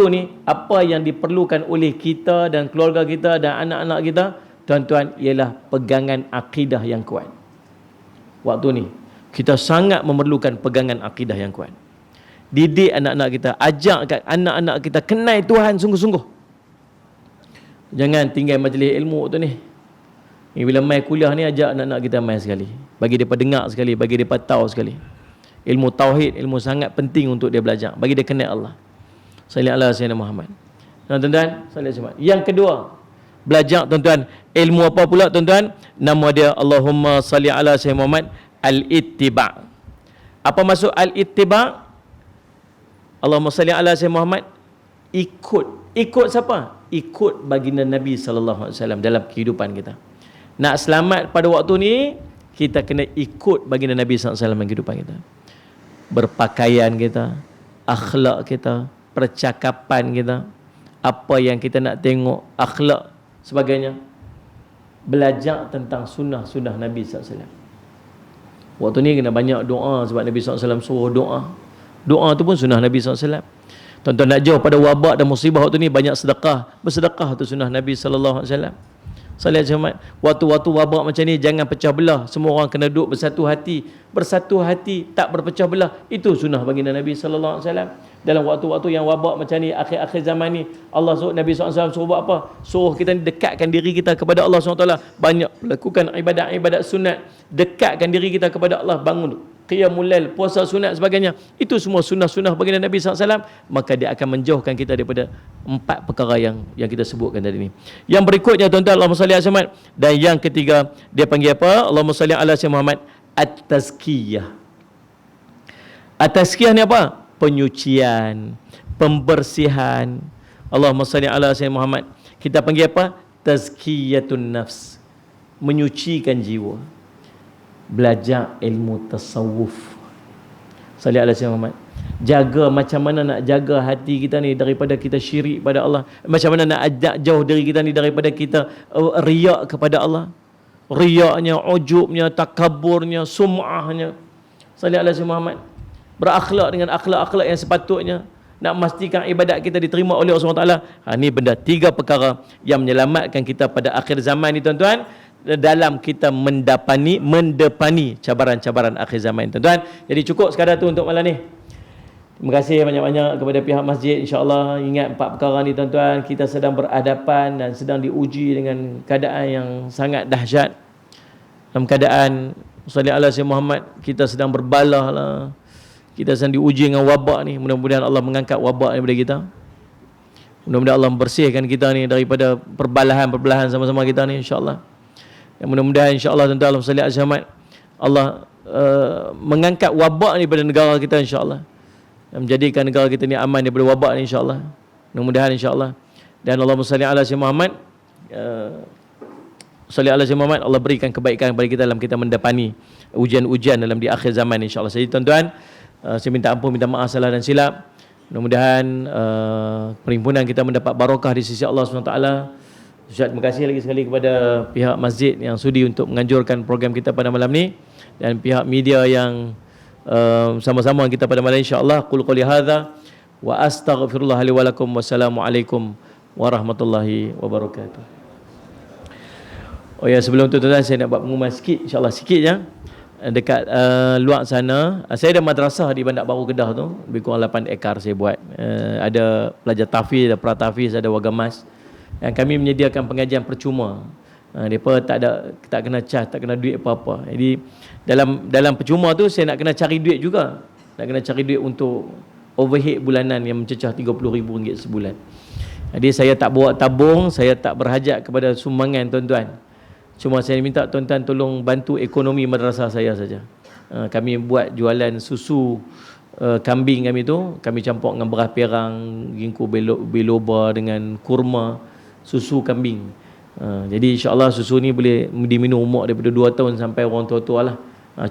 ni apa yang diperlukan oleh kita dan keluarga kita dan anak-anak kita, tuan-tuan, ialah pegangan akidah yang kuat. Waktu ni kita sangat memerlukan pegangan akidah yang kuat. Didik anak-anak kita, ajak kat anak-anak kita kenal Tuhan sungguh-sungguh. Jangan tinggal majlis ilmu tu ni. Bila mai kuliah ni, ajak anak-anak kita mai sekali. Bagi depa dengar sekali, bagi depa tahu sekali. Ilmu tauhid, ilmu sangat penting untuk dia belajar. Bagi dia kenal Allah. Sallallahu alaihi Muhammad. Tuan-tuan, sallallahu alaihi. Yang kedua, belajar tuan-tuan ilmu apa pula tuan-tuan? Nama dia Allahumma salli ala sayyidina Muhammad, al-ittiba. Apa maksud al-ittiba? Allahumma salli ala sayyidina Muhammad, ikut siapa? Ikut baginda Nabi sallallahu alaihi wasallam dalam kehidupan kita. Nak selamat pada waktu ni, kita kena ikut baginda Nabi sallallahu alaihi wasallam dalam kehidupan kita. Berpakaian kita, akhlak kita, percakapan kita, apa yang kita nak tengok, akhlak sebagainya. Belajar tentang sunnah-sunnah Nabi SAW. Waktu ni kena banyak doa sebab Nabi SAW suruh doa. Doa tu pun sunnah Nabi SAW. Tuan-tuan nak jauh pada wabak dan musibah waktu ni, banyak sedekah. Bersedekah tu sunnah Nabi SAW. Salat Jumaat. Waktu-waktu wabak macam ni, jangan pecah belah. Semua orang kena duduk bersatu hati. Bersatu hati, tak berpecah belah. Itu sunnah baginda Nabi SAW. Dalam waktu-waktu yang wabak macam ni, akhir-akhir zaman ni, Allah suruh, Nabi SAW suruh buat apa? Suruh kita dekatkan diri kita kepada Allah SWT. Banyak lakukan ibadat-ibadat sunat. Dekatkan diri kita kepada Allah. Bangun qiyamul lail, puasa sunat sebagainya. Itu semua sunnah-sunnah baginda Nabi SAW. Maka dia akan menjauhkan kita daripada 4 perkara yang kita sebutkan tadi ni. Yang berikutnya tuan-tuan, Allahumma salli ala Muhammad. Dan yang ketiga, dia panggil apa? Allahumma salli ala Muhammad. At-tazkiyah. At-tazkiyah ni apa? Penyucian, pembersihan. Allahumma salli ala Muhammad. Kita panggil apa? Tazkiyatun nafs. Menyucikan jiwa. Belajar ilmu tasawuf. Salli ala Muhammad. Jaga macam mana nak jaga hati kita ni daripada kita syirik pada Allah. Macam mana nak ajak jauh diri kita ni daripada kita riak kepada Allah. Riaknya, ujubnya, takaburnya, sum'ahnya. Salli ala Muhammad. Berakhlak dengan akhlak-akhlak yang sepatutnya. Nak memastikan ibadat kita diterima oleh Allah SWT. Ini benda 3 perkara yang menyelamatkan kita pada akhir zaman ni tuan-tuan. Dalam kita mendepani cabaran-cabaran akhir zaman tuan-tuan. Jadi cukup sekadar tu untuk malam ni. Terima kasih banyak-banyak kepada pihak masjid. InsyaAllah ingat 4 perkara ni tuan-tuan. Kita sedang berhadapan dan sedang diuji dengan keadaan yang sangat dahsyat. Dalam keadaan Salli ala Muhammad, kita sedang berbalah lah. Kita sedang diuji dengan wabak ni. Mudah-mudahan Allah mengangkat wabak daripada kita. Mudah-mudahan Allah membersihkan kita ni daripada perbalahan-perbalahan sama-sama kita ni, insyaAllah. Dan mudah-mudahan insyaAllah tuan-tuan, Allahumma salli ala Muhammad, Allah mengangkat wabak ni pada negara kita, insyaAllah. Dan menjadikan negara kita ni aman daripada wabak ni, insyaAllah. Mudah-mudahan insyaAllah. Dan Allahumma salli ala Muhammad, salli ala Muhammad, Allah berikan kebaikan kepada kita dalam kita mendepani ujian-ujian dalam di akhir zaman, insyaAllah. Jadi tuan-tuan, saya minta ampun, minta maaf salah dan silap. Mudah-mudahan perhimpunan kita mendapat barakah di sisi Allah SWT. Terima kasih lagi sekali kepada pihak masjid yang sudi untuk menganjurkan program kita pada malam ni, dan pihak media yang sama-sama kita pada malam, insya-Allah. Qul qouli hadza wa astaghfirullah li wa lakum. Wassalamualaikum warahmatullahi wabarakatuh. Oh ya, sebelum tu tuan-tuan, saya nak buat pengumuman sikit, insya-Allah sikit je. Dekat luar sana, saya ada madrasah di Bandar Baru Kedah tu, lebih kurang 8 ekar saya buat. Ada pelajar tahfiz, ada pratafiz, ada wagamas. Yang kami menyediakan pengajian percuma. Mereka tak kena charge, tak kena duit apa-apa. Jadi dalam percuma tu saya nak kena cari duit juga. Nak kena cari duit untuk overhead bulanan yang mencecah RM30,000 sebulan. Jadi saya tak bawa tabung, saya tak berhajat kepada sumbangan tuan-tuan. Cuma saya minta tuan-tuan tolong bantu ekonomi madrasah saya saja. Kami buat jualan susu kambing kami tu, kami campur dengan beras perang, ginkgo biloba dengan kurma, susu kambing. Jadi insya-Allah susu ni boleh diminum umur daripada 2 tahun sampai orang tua-tua lah.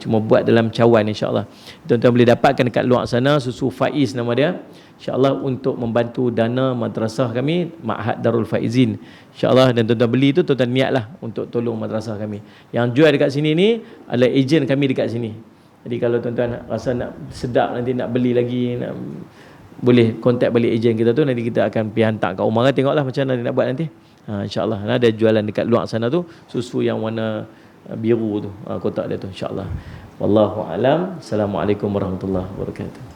Cuma buat dalam cawan, insya-Allah. Tuan-tuan boleh dapatkan dekat luar sana susu Faiz nama dia. InsyaAllah untuk membantu dana madrasah kami, Ma'had Darul Faizin. InsyaAllah, dan tuan-tuan beli tu, tuan-tuan niatlah untuk tolong madrasah kami. Yang jual dekat sini ni adalah ejen kami dekat sini. Jadi kalau tuan-tuan rasa nak sedap nanti nak beli lagi, boleh kontak balik ejen kita tu, nanti kita akan pergi hantar kat rumah. Tengoklah macam mana dia nak buat nanti. InsyaAllah. Ada jualan dekat luar sana tu, susu yang warna biru tu, kotak dia tu, insyaAllah. Wallahu alam. Assalamualaikum warahmatullahi wabarakatuh.